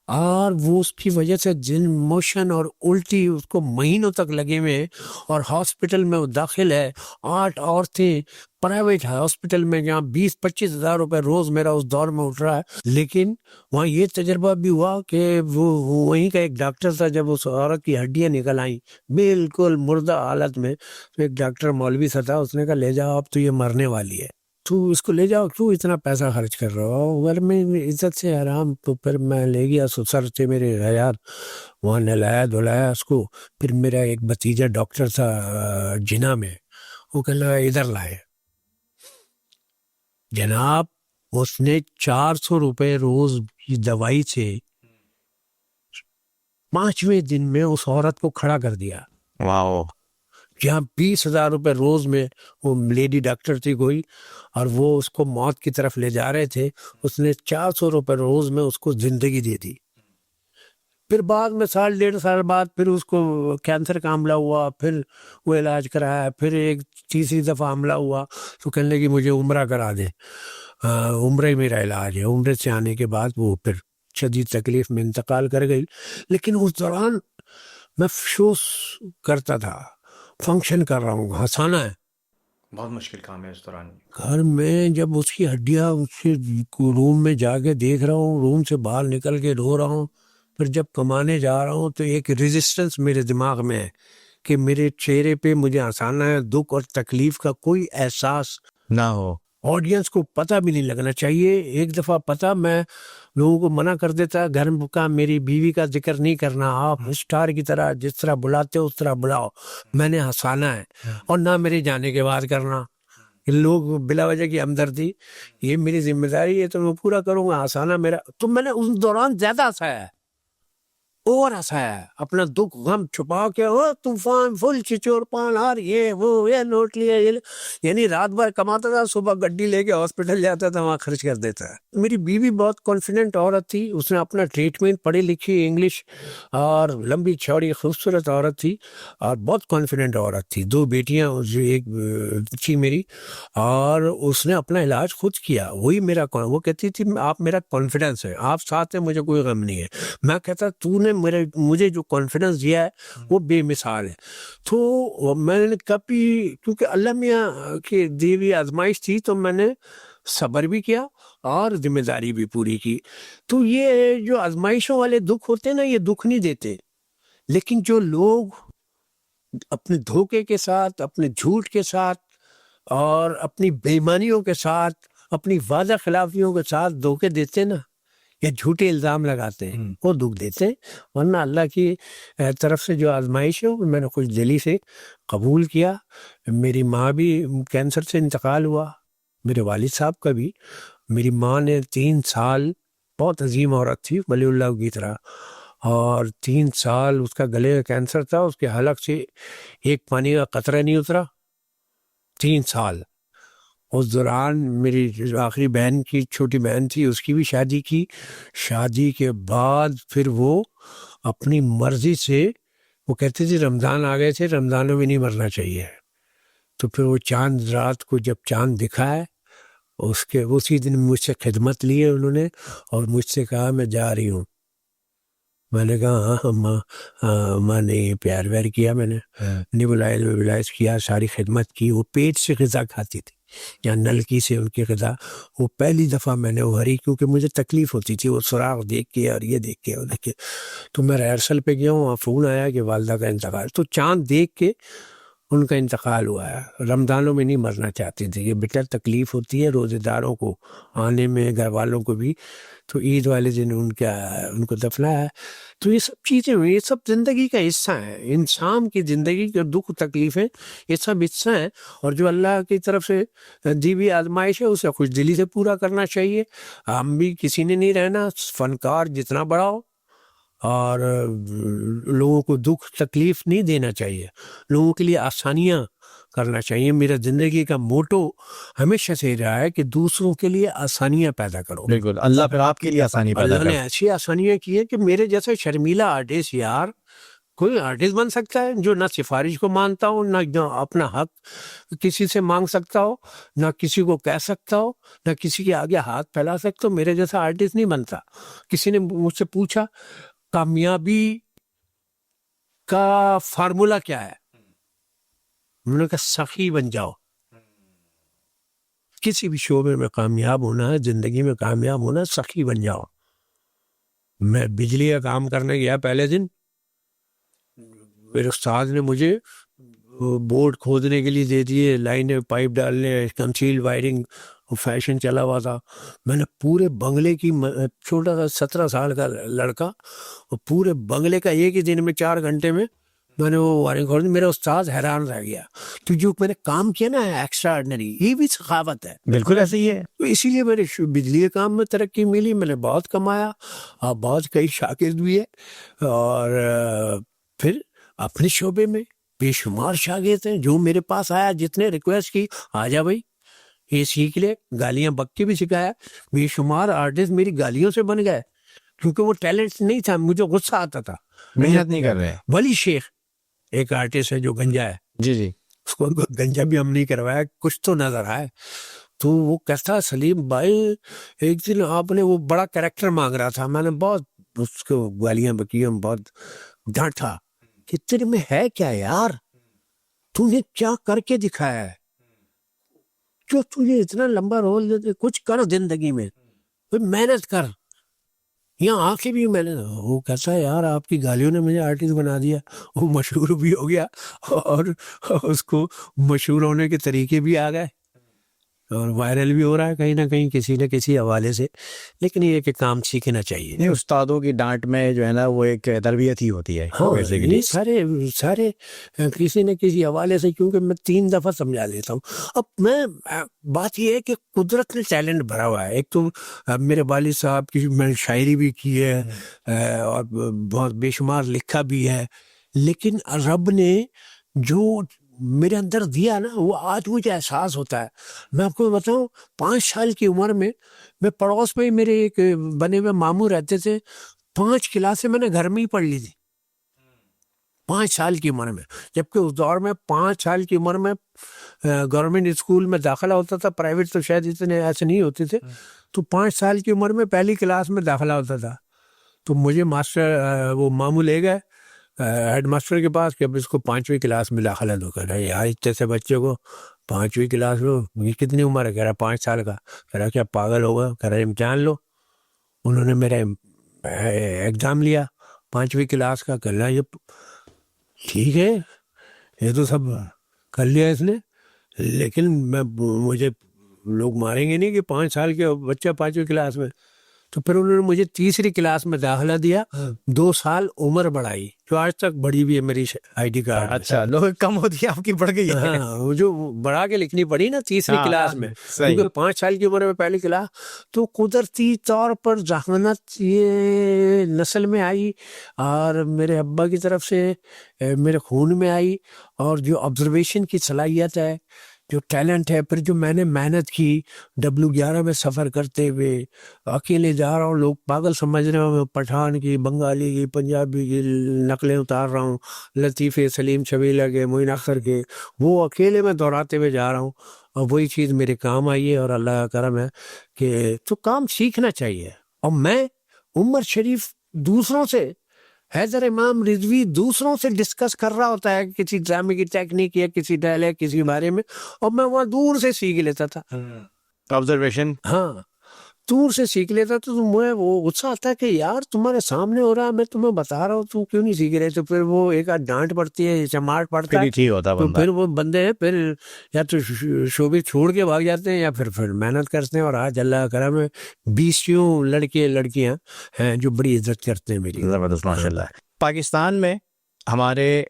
और वो उसकी वजह से जिन मोशन और उल्टी उसको महीनों तक लगे हुए हैं, और हॉस्पिटल में वो दाखिल है। 8 औरतें प्राइवेट हॉस्पिटल में, जहाँ 20-25 हज़ार रुपये रोज़ मेरा उस दौर में उठ रहा है। लेकिन वहाँ ये तजर्बा भी हुआ कि वो वहीं का एक डॉक्टर था, जब उस औरत की हड्डियाँ निकल आई बिल्कुल मुर्दा हालत में, तो एक डॉक्टर मौलवी सा था, उसने कहा ले जाओ, अब तो ये मरने वाली है, तो इसको ले जाओ, क्यों इतना पैसा खर्च कर रहे हो, घर में इज्जत से आराम। तो फिर मैं ले गया, ससुर थे मेरे यार, वहाँ नहलाया धुलाया उसको। फिर मेरा एक भतीजा डॉक्टर था जिना में, वो कह लगा इधर लाए जनाब, उसने 400 रुपये रोज की दवाई से 5वें दिन में उस औरत को खड़ा कर दिया। वाह। जहाँ 20,000 रुपये रोज में वो लेडी डॉक्टर थी कोई, और वो उसको मौत की तरफ ले जा रहे थे, उसने 400 रुपये रोज में उसको जिंदगी दे दी। फिर बाद में 1.5 साल बाद फिर उसको कैंसर का हमला हुआ, फिर वो इलाज कराया, फिर एक तीसरी दफ़ा हमला हुआ, तो कहने लगी मुझे उम्रा करा दे, उम्र ही मेरा इलाज है। उम्र से आने के बाद वो फिर शदीद तकलीफ में इंतकाल कर गई। लेकिन उस दौरान मैं अफसोस करता था, फंक्शन कर रहा हूँ, हंसाना है। बहुत मुश्किल काम है इस दौरान। घर में जब उसकी हड्डियाँ, उसके रूम में जाके देख रहा हूँ, रूम से बाहर निकल के रो रहा हूँ। फिर जब कमाने जा रहा हूँ तो एक रेजिस्टेंस मेरे दिमाग में है कि मेरे चेहरे पे मुझे हंसाना है, दुख और तकलीफ का कोई एहसास ना हो, ऑडियंस को पता भी नहीं लगना चाहिए। एक दफ़ा पता, मैं लोगों को मना कर देता, घर का मेरी बीवी का जिक्र नहीं करना, आप स्टार की तरह जिस तरह बुलाते हो उस तरह बुलाओ, मैंने हंसाना है, और ना मेरे जाने के बाद करना। लोग बिला वजह की हमदर्दी, ये मेरी जिम्मेदारी है तो मैं पूरा करूँगा, हंसाना मेरा। तो मैंने उस दौरान ज़्यादा हंसाया है, ओवर हंसाया है, अपना दुख गम छुपा के, ओ तूफान फुल चिचोर पान और ये नोट लिया ये यानी रात भर कमाता था, सुबह गड्डी लेके हॉस्पिटल जाता था, वहाँ खर्च कर देता है। मेरी बीवी बहुत कॉन्फिडेंट औरत थी, उसने अपना ट्रीटमेंट, पढ़ी लिखी, इंग्लिश और लंबी चौड़ी खूबसूरत औरत थी और बहुत कॉन्फिडेंट औरत थी। 2 बेटियां, एक थी मेरी, और उसने अपना इलाज खुद किया। वही मेरा वो कहती थी आप मेरा कॉन्फिडेंस है, आप साथ हैं, मुझे कोई गम नहीं है। मैं कहता तूने मुझे जो कॉन्फिडेंस दिया है वो बेमिसाल है। तो मैंने कभी, क्योंकि अल्लाह मियाँ की दी हुई आजमाइश थी, तो मैंने सब्र भी किया और जिम्मेदारी भी पूरी की। तो ये जो आजमाइशों वाले दुख होते हैं ना, ये दुख नहीं देते, लेकिन जो लोग अपने धोखे के साथ, अपने झूठ के साथ और अपनी बेईमानियों के साथ, अपनी वादा खिलाफियों के साथ धोखे देते हैं ना, या झूठे इल्ज़ाम लगाते हैं, वो दुख देते हैं। वरना अल्लाह की तरफ से जो आजमाइश है वो मैंने खुश दिली से कबूल किया। मेरी माँ भी कैंसर से इंतकाल हुआ, मेरे वालिद साहब का भी। मेरी माँ ने 3 साल, बहुत अजीम औरत थी वलीउल्लाह की तरह, और 3 साल उसका गले का कैंसर था, उसके हलक से एक पानी का कतरा नहीं उतरा 3 साल। उस दौरान मेरी जो आखिरी बहन की छोटी बहन थी, उसकी भी शादी की। शादी के बाद फिर वो अपनी मर्जी से, वो कहते थे रमज़ान आ गए थे, रमज़ानों में नहीं मरना चाहिए, तो फिर वो चांद रात को जब चांद दिखा है, उसके उसी दिन मुझसे खिदमत ली है उन्होंने और मुझसे कहा मैं जा रही हूँ। मैंने कहा हाँ माँ ने प्यार व्यार किया, मैंने निबुलाइज किया, सारी खिदमत की। वो पेट से ग़िज़ा खाती थी या नलकी से उनकी ग़िज़ा। वो पहली दफ़ा मैंने उभरी, क्योंकि मुझे तकलीफ़ होती थी वो सुराख देख के और ये देख के और देख के। तो मैं रिहर्सल पे गया हूँ, वहाँ फ़ोन आया कि वालदा का इंतकाल। तो चाँद देख के उनका इंतकाल हुआ है। रमज़ानों में नहीं मरना चाहती थी, ये बेटर तकलीफ़ होती है रोज़ेदारों को आने में, घर वालों को भी। तो ईद वाले दिन उनको दफनाया है। तो ये सब चीज़ें, ये सब ज़िंदगी का हिस्सा है, इंसान की ज़िंदगी के दुख तकलीफ़ें ये सब हिस्सा हैं, और जो अल्लाह की तरफ से दी हुई आजमाइश है उसे खुश दिली से पूरा करना चाहिए। हम भी किसी ने नहीं रहना, फ़नकार जितना बड़ा हो, और लोगों को दुख तकलीफ़ नहीं देना चाहिए, लोगों के लिए आसानियाँ करना चाहिए। मेरा ज़िंदगी का मोटो हमेशा से रहा है कि दूसरों के लिए आसानियाँ पैदा करो। बिल्कुल, अल्लाह फिर आपके लिए आसानी पैदा अल्लाह ने करे। ऐसी आसानियाँ की है कि मेरे जैसे शर्मीला आर्टिस्ट, यार कोई आर्टिस्ट बन सकता है जो ना सिफारिश को मानता हो, ना अपना हक किसी से मांग सकता हो, ना किसी को कह सकता हो, ना किसी के आगे हाथ फैला सकता हो। मेरे जैसा आर्टिस्ट नहीं बनता। किसी ने मुझसे पूछा कामयाबी का फार्मूला क्या है, मैंने कहा सखी बन जाओ। किसी भी शोबे में कामयाब होना है, जिंदगी में कामयाब होना है, सखी बन जाओ। मैं बिजली का काम करने गया, पहले दिन मेरे उस्ताद ने मुझे बोर्ड खोदने के लिए दे दिए, लाइनें पाइप डालने, कंसील वायरिंग फैशन चला हुआ था। मैंने पूरे बंगले की, छोटा सा 17 साल का लड़का, और पूरे बंगले का एक ही दिन में 4 घंटे में मैंने वो वायरिंग खोल दी। मेरा उस्ताद हैरान रह गया। तो जो मैंने काम किया ना, एक्स्ट्रा ऑर्डिनरी, ये भी सखावत है। बिल्कुल ऐसे ही है। तो इसीलिए मेरे बिजली के काम में तरक्की मिली, मैंने बहुत कमाया और बहुत कई शागिर्द भी है, और फिर अपने शोबे में बेशुमार शागिर्द हैं जो मेरे पास आया, जितने रिक्वेस्ट की आ जा भाई ये सीख ले, गालियां बक के भी सिखाया। बेशुमार आर्टिस्ट मेरी गालियों से बन गए, क्योंकि वो टैलेंट नहीं था, मुझे गुस्सा आता था। मेहनत नहीं कर रहे। वली शेख एक आर्टिस्ट है जो गंजा है, जी उसको गंजा भी हम नहीं करवाया, कुछ तो नजर आए। तो वो कहता सलीम भाई एक दिन आपने वो बड़ा कैरेक्टर मांग रहा था, मैंने बहुत उसको गालियां बकी, बहुत डांटा कि तेरे में है क्या यार, तूने क्या करके दिखाया है जो तुझे इतना लंबा रोल देते, कुछ कर जिंदगी में, मेहनत कर। यहाँ आके भी मैंने, वो कहता है यार आपकी गालियों ने मुझे आर्टिस्ट बना दिया। वो मशहूर भी हो गया और उसको मशहूर होने के तरीके भी आ गए। और वायरल भी हो रहा है कहीं ना कहीं किसी न किसी हवाले से। लेकिन ये कि काम सीखना चाहिए। नहीं, उस्तादों की डांट में जो है ना वो एक तरबियत ही होती है हाँ, बेसिकली। ये सारे सारे किसी न किसी हवाले से, क्योंकि मैं 3 दफा समझा देता हूँ। अब मैं बात ये है कि कुदरत ने टैलेंट भरा हुआ है। एक तो मेरे वालिद साहब की मैंने शायरी भी की है और बहुत बेशुमार लिखा भी है, लेकिन रब ने जो मेरे अंदर दिया ना वो आज मुझे एहसास होता है। मैं आपको बताऊं, 5 साल की उम्र में मैं पड़ोस में ही मेरे एक बने हुए मामू रहते थे, 5 क्लासें मैंने घर में ही पढ़ ली थी 5 साल की उम्र में। जबकि उस दौर में 5 साल की उम्र में गवर्नमेंट स्कूल में दाखिला होता था, प्राइवेट तो शायद इतने ऐसे नहीं होते थे। तो 5 साल की उम्र में पहली क्लास में दाखिला होता था। तो मुझे मास्टर वो मामू ले गए हेड मास्टर के पास कि अब इसको 5वीं क्लास में दाखिला दो। कह रहा यार इतने से बच्चे को 5वीं क्लास में, ये कितनी उम्र है? कह रहा 5 साल का। कह रहा क्या पागल होगा? कह रहा इम्तिहान लो। उन्होंने मेरा एग्ज़ाम लिया 5वीं क्लास का। कह रहा ये ठीक है, ये तो सब कर लिया इसने, लेकिन मुझे लोग मारेंगे नहीं कि 5 साल के बच्चा 5वीं क्लास में। तो फिर उन्होंने मुझे 3री क्लास में दाखिला दिया, 2 साल उम्र बढ़ाई, जो आज तक बढ़ी भी है मेरी ID कार्ड। अच्छा, लोग कम होती है आपकी बढ़ गई है। हाँ, वो जो बढ़ा के लिखनी पड़ी ना 3री क्लास में, क्योंकि 5 साल की उम्र में पहली क्लास। तो कुदरती तौर पर जहानत ये नस्ल में आई और मेरे अब्बा की तरफ से मेरे खून में आई, और जो ऑब्जर्वेशन की सलाहियत है, जो टैलेंट है, फिर जो मैंने मेहनत की W11 में सफ़र करते हुए, अकेले जा रहा हूँ, लोग पागल समझ रहे हो, पठान की, बंगाली की, पंजाबी की नकलें उतार रहा हूँ, लतीफ़े सलीम शबीला के, मोइन अख्तर के, वो अकेले में दोहराते हुए जा रहा हूँ, और वही चीज़ मेरे काम आई है। और अल्लाह का करम है कि तो काम सीखना चाहिए। और मैं उमर शरीफ दूसरों से, हैदर इमाम रिजवी दूसरों से डिस्कस कर रहा होता है किसी ड्रामे की टेक्निक या किसी डायलॉग किसी बारे में, और मैं वहाँ दूर से सीख लेता था। ऑब्जर्वेशन, हाँ, दूर से सीख लेता था। तो मुझे वो गुस्सा आता है कि यार तुम्हारे सामने हो रहा है, मैं तुम्हें बता रहा हूँ, तू क्यों नहीं सीख रहे? तो फिर वो एक आध डांट पड़ती है, चमाट पड़ता है, ठीक होता तो बंदा। फिर वो बंदे फिर या तो शोबे छोड़ के भाग जाते हैं या फिर मेहनत करते हैं। और आज अल्लाह का करम है 20 लड़के लड़कियां हैं जो बड़ी इज्जत करते हैं मेरी। जबरदस्त, माशाल्लाह। पाकिस्तान में हमारे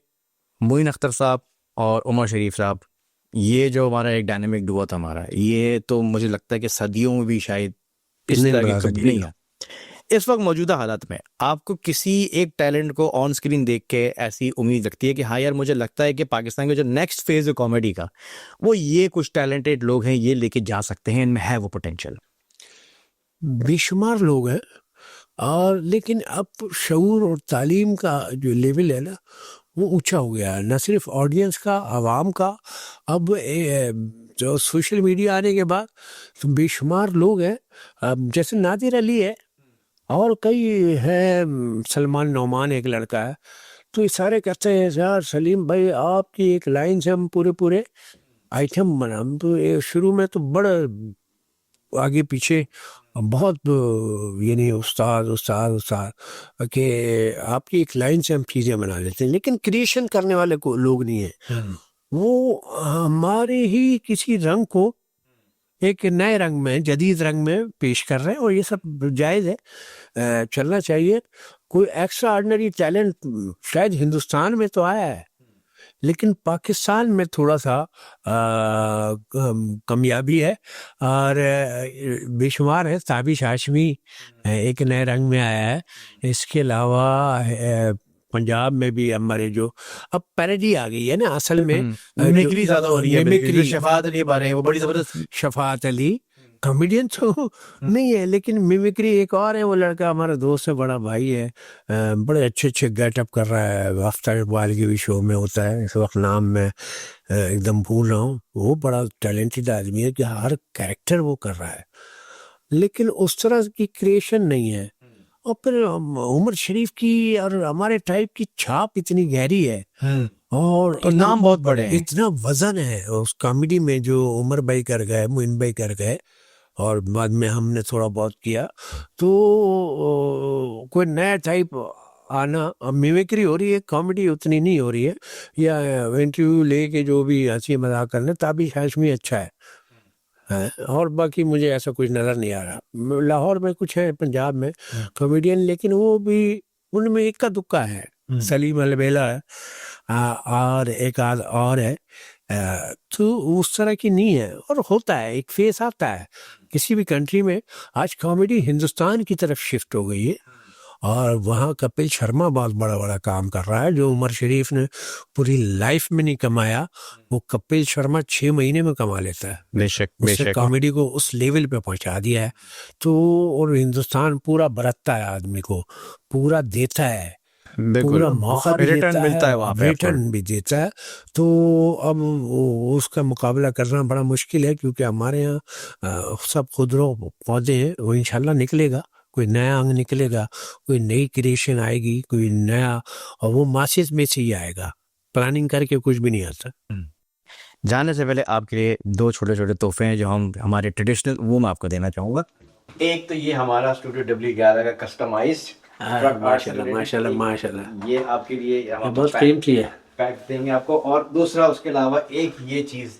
मोइन अख्तर साहब और उमर शरीफ साहब, ये जो हमारा एक डायनेमिक डुओ था हमारा, ये तो मुझे लगता है कि सदियों में भी शायद इस नहीं तरह बना की कभी सकेगा। नहीं है। इस वक्त मौजूदा हालात में आपको किसी एक टैलेंट को ऑन स्क्रीन देख के ऐसी उम्मीद लगती है कि हाँ यार, मुझे लगता है कि पाकिस्तान का जो नेक्स्ट फेज है कॉमेडी का, वो ये कुछ टैलेंटेड लोग हैं, ये लेके जा सकते हैं, इनमें है वो पोटेंशियल? बेशुमार लोग हैं, और लेकिन अब शऊर और तालीम का जो लेवल है ना वो ऊंचा हो गया है, न सिर्फ ऑडियंस का, आवाम का। अब जो सोशल मीडिया आने के बाद तो बेशुमार लोग हैं, अब जैसे नादिर अली है और कई हैं, सलमान नौमान एक लड़का है, तो ये सारे कहते हैं यार सलीम भाई आपकी एक लाइन से हम पूरे आइटम बना। हम तो शुरू में तो बड़ा आगे पीछे बहुत यानी उस्ताद उस्ताद उस्ताद कि आपकी एक लाइन से हम चीज़ें बना लेते हैं, लेकिन क्रिएशन करने वाले को लोग नहीं है। वो हमारे ही किसी रंग को एक नए रंग में, जदीद रंग में पेश कर रहे हैं, और ये सब जायज़ है, चलना चाहिए। कोई एक्स्ट्रा ऑर्डिनरी टैलेंट शायद हिंदुस्तान में तो आया है, लेकिन पाकिस्तान में थोड़ा सा कमियाबी है, और बेशुमार है। ताबिश हाशमी एक नए रंग में आया है। इसके अलावा पंजाब में भी हमारे जो अब पैरोडी आ गई है ना, असल में मिमिक्री ज्यादा हो रही है। मिमिक्री, शफात अली बारे हैं, वो बड़ी जबरदस्त। शफात अली कॉमेडियन तो नहीं है, लेकिन मिमिक्री एक और है, वो लड़का हमारा दोस्त है, बड़ा भाई है, बड़े अच्छे गेटअप कर रहा है, हफ्ता इकबाल के भी शो में होता है, इस वक्त नाम मैं एकदम भूल रहा हूँ। वो बड़ा टैलेंटेड आदमी है कि हर कैरेक्टर वो कर रहा है, लेकिन उस तरह की क्रिएशन नहीं है। और फिर उमर शरीफ की और हमारे टाइप की छाप इतनी गहरी है, और नाम बहुत बड़े हैं, इतना वजन है उस कॉमेडी में जो उमर भाई कर गए, मोइन भाई कर गए, और बाद में हमने थोड़ा बहुत किया। तो कोई नया टाइप आना, मिमिक्री हो रही है, कॉमेडी उतनी नहीं हो रही है, या इंटरव्यू लेके जो भी हंसी मजाक करना। ताबिश हाशमी अच्छा है, है, और बाकी मुझे ऐसा कुछ नज़र नहीं आ रहा। लाहौर में कुछ है, पंजाब में कॉमेडियन, लेकिन वो भी उनमें इक्का दुक्का है। सलीम अलबेला है, और एक आध और है, तो उस तरह की नहीं है। और होता है, एक फेस आता है किसी भी कंट्री में। आज कॉमेडी हिंदुस्तान की तरफ शिफ्ट हो गई है, और वहाँ कपिल शर्मा बहुत बड़ा बड़ा काम कर रहा है, जो उमर शरीफ ने पूरी लाइफ में नहीं कमाया, वो कपिल शर्मा 6 महीने में कमा लेता है। बेशक उससे बेशक। कॉमेडी को उस लेवल पे पहुंचा दिया है। तो और हिंदुस्तान पूरा बरतता है, आदमी को पूरा देता है, पूरा मौका भी रिटर्न देता मिलता है है, वहाँ पे आपको। रिटर्न भी देता है। तो अब उसका मुकाबला करना बड़ा मुश्किल है, क्योंकि हमारे यहाँ सब खुदरो पौधे हैं। वो इंशाल्लाह निकलेगा, कोई नया अंग निकलेगा, कोई नई क्रिएशन आएगी, कोई नया, और वो मासेस में से ही आएगा। प्लानिंग करके कुछ भी नहीं आता। जाने से पहले आपके लिए 2 छोटे छोटे तोहफे हैं जो हम हमारे ट्रेडिशनल, वो मैं आपको देना चाहूँगा। एक तो ये हमारा स्टूडियो W11 का कस्टमाइज्ड माशाल्लाह माशाल्लाह माशाल्लाह, ये आपके लिए हम बहुत कीमती है। पैक देंगे आपको। और दूसरा उसके अलावा एक ये चीज़,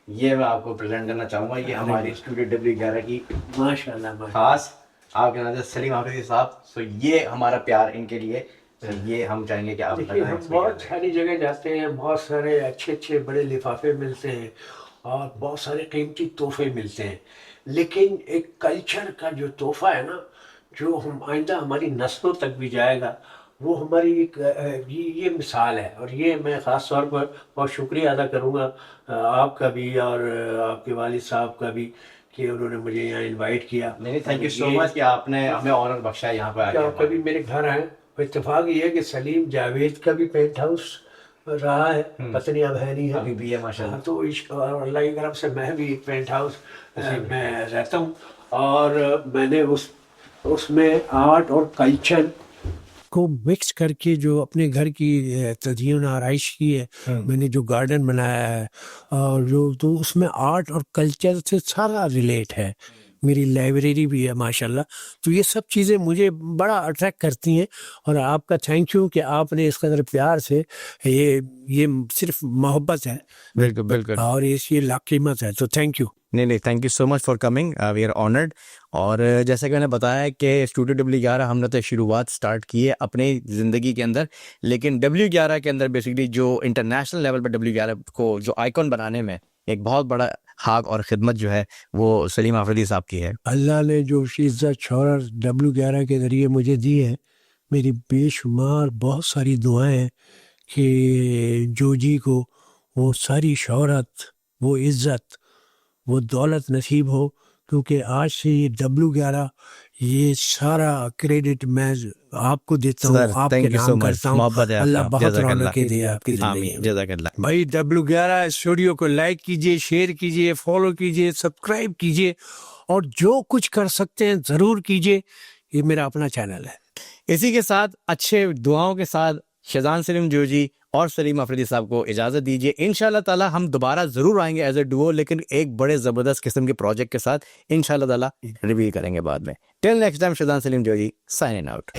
ये मैं आपको प्रेजेंट करना चाहूँगा। ये हमारी स्टूडियो W11 की माशाल्लाह खास आपके नाम से सलीम हाफिज़ी साहब, सो ये हमारा प्यार इनके लिए। तो ये हम चाहेंगे कि आप देखिए, हम बहुत सारी जगह जाते हैं, बहुत सारे अच्छे अच्छे बड़े लिफाफे मिलते हैं, और बहुत सारे कीमती तोहफे मिलते हैं, लेकिन एक कल्चर का जो तोहफा है ना, जो हम आइंदा हमारी नस्लों तक भी जाएगा, वो हमारी एक ये मिसाल है। और ये मैं ख़ास तौर पर बहुत शुक्रिया अदा करूँगा आपका भी, और आपके वालिद साहब का भी, कि उन्होंने मुझे यहाँ इनवाइट किया। नहीं, थैंक यू सो मच कि आपने हमें ऑनर बख्शा है यहाँ पर क्या आके। कभी मेरे घर आए, इत्तेफाक ये है कि सलीम जावेद का भी पेंट हाउस रहा है, पत्नी अब है नहीं है, अभी भी है माशाल्लाह। तो अल्लाह की तरफ से मैं भी एक पेंट हाउस में रहता हूँ, और मैंने उसमें आर्ट और कल्चर को मिक्स करके जो अपने घर की तज़यीन आराइश की है, मैंने जो गार्डन बनाया है, और जो तो उसमें आर्ट और कल्चर से सारा रिलेट है। मेरी लाइब्रेरी भी है माशाल्लाह। तो ये सब चीज़ें मुझे बड़ा अट्रैक्ट करती हैं, और आपका थैंक यू कि आपने इस कदर प्यार से, ये सिर्फ मोहब्बत है, बिल्कुल बिल्कुल। और ये लाकीमत है, तो थैंक यू। नहीं, thank you so much for coming, we are honoured. और जैसा कि मैंने बताया कि स्टूडियो W11 हमने तो शुरुआत स्टार्ट की है अपनी ज़िंदगी के अंदर, लेकिन W11 के अंदर बेसिकली जो इंटरनेशनल लेवल पर W11 को जो आइकॉन बनाने में एक बहुत बड़ा हाक और खिदमत जो है वो सलीम हाफिज़ी साहब की है। अल्लाह ने जो इज़्ज़त शौहरत W11 के ज़रिए मुझे दी है, मेरी बेशुमार बहुत सारी दुआएं हैं कि जो जी को वो सारी शौहरत, वो इज़्ज़त, वो दौलत नसीब हो, क्योंकि आज से ये W11, ये सारा क्रेडिट मैं आपको देता हूँ, आपके नाम करता हूँ। अल्लाह बहुत रौनकें दे आपकी ज़िंदगी में। जज़ाकल्लाह। भाई W11 स्टूडियो को लाइक कीजिए, शेयर कीजिए, फॉलो कीजिए, सब्सक्राइब कीजिए, और जो कुछ कर सकते हैं ज़रूर कीजिए। ये मेरा अपना चैनल है। इसी के साथ अच्छे दुआओं के साथ शहजान सलीम जोजी और सलीम अफरीदी साहब को इजाज़त दीजिए। इंशाल्लाह ताला हम दोबारा ज़रूर आएंगे एज ए डुओ, लेकिन एक बड़े ज़बरदस्त किस्म के प्रोजेक्ट के साथ इंशाल्लाह ताला रिवील करेंगे बाद में। Till next time, Shahzan Salim Joji signing out.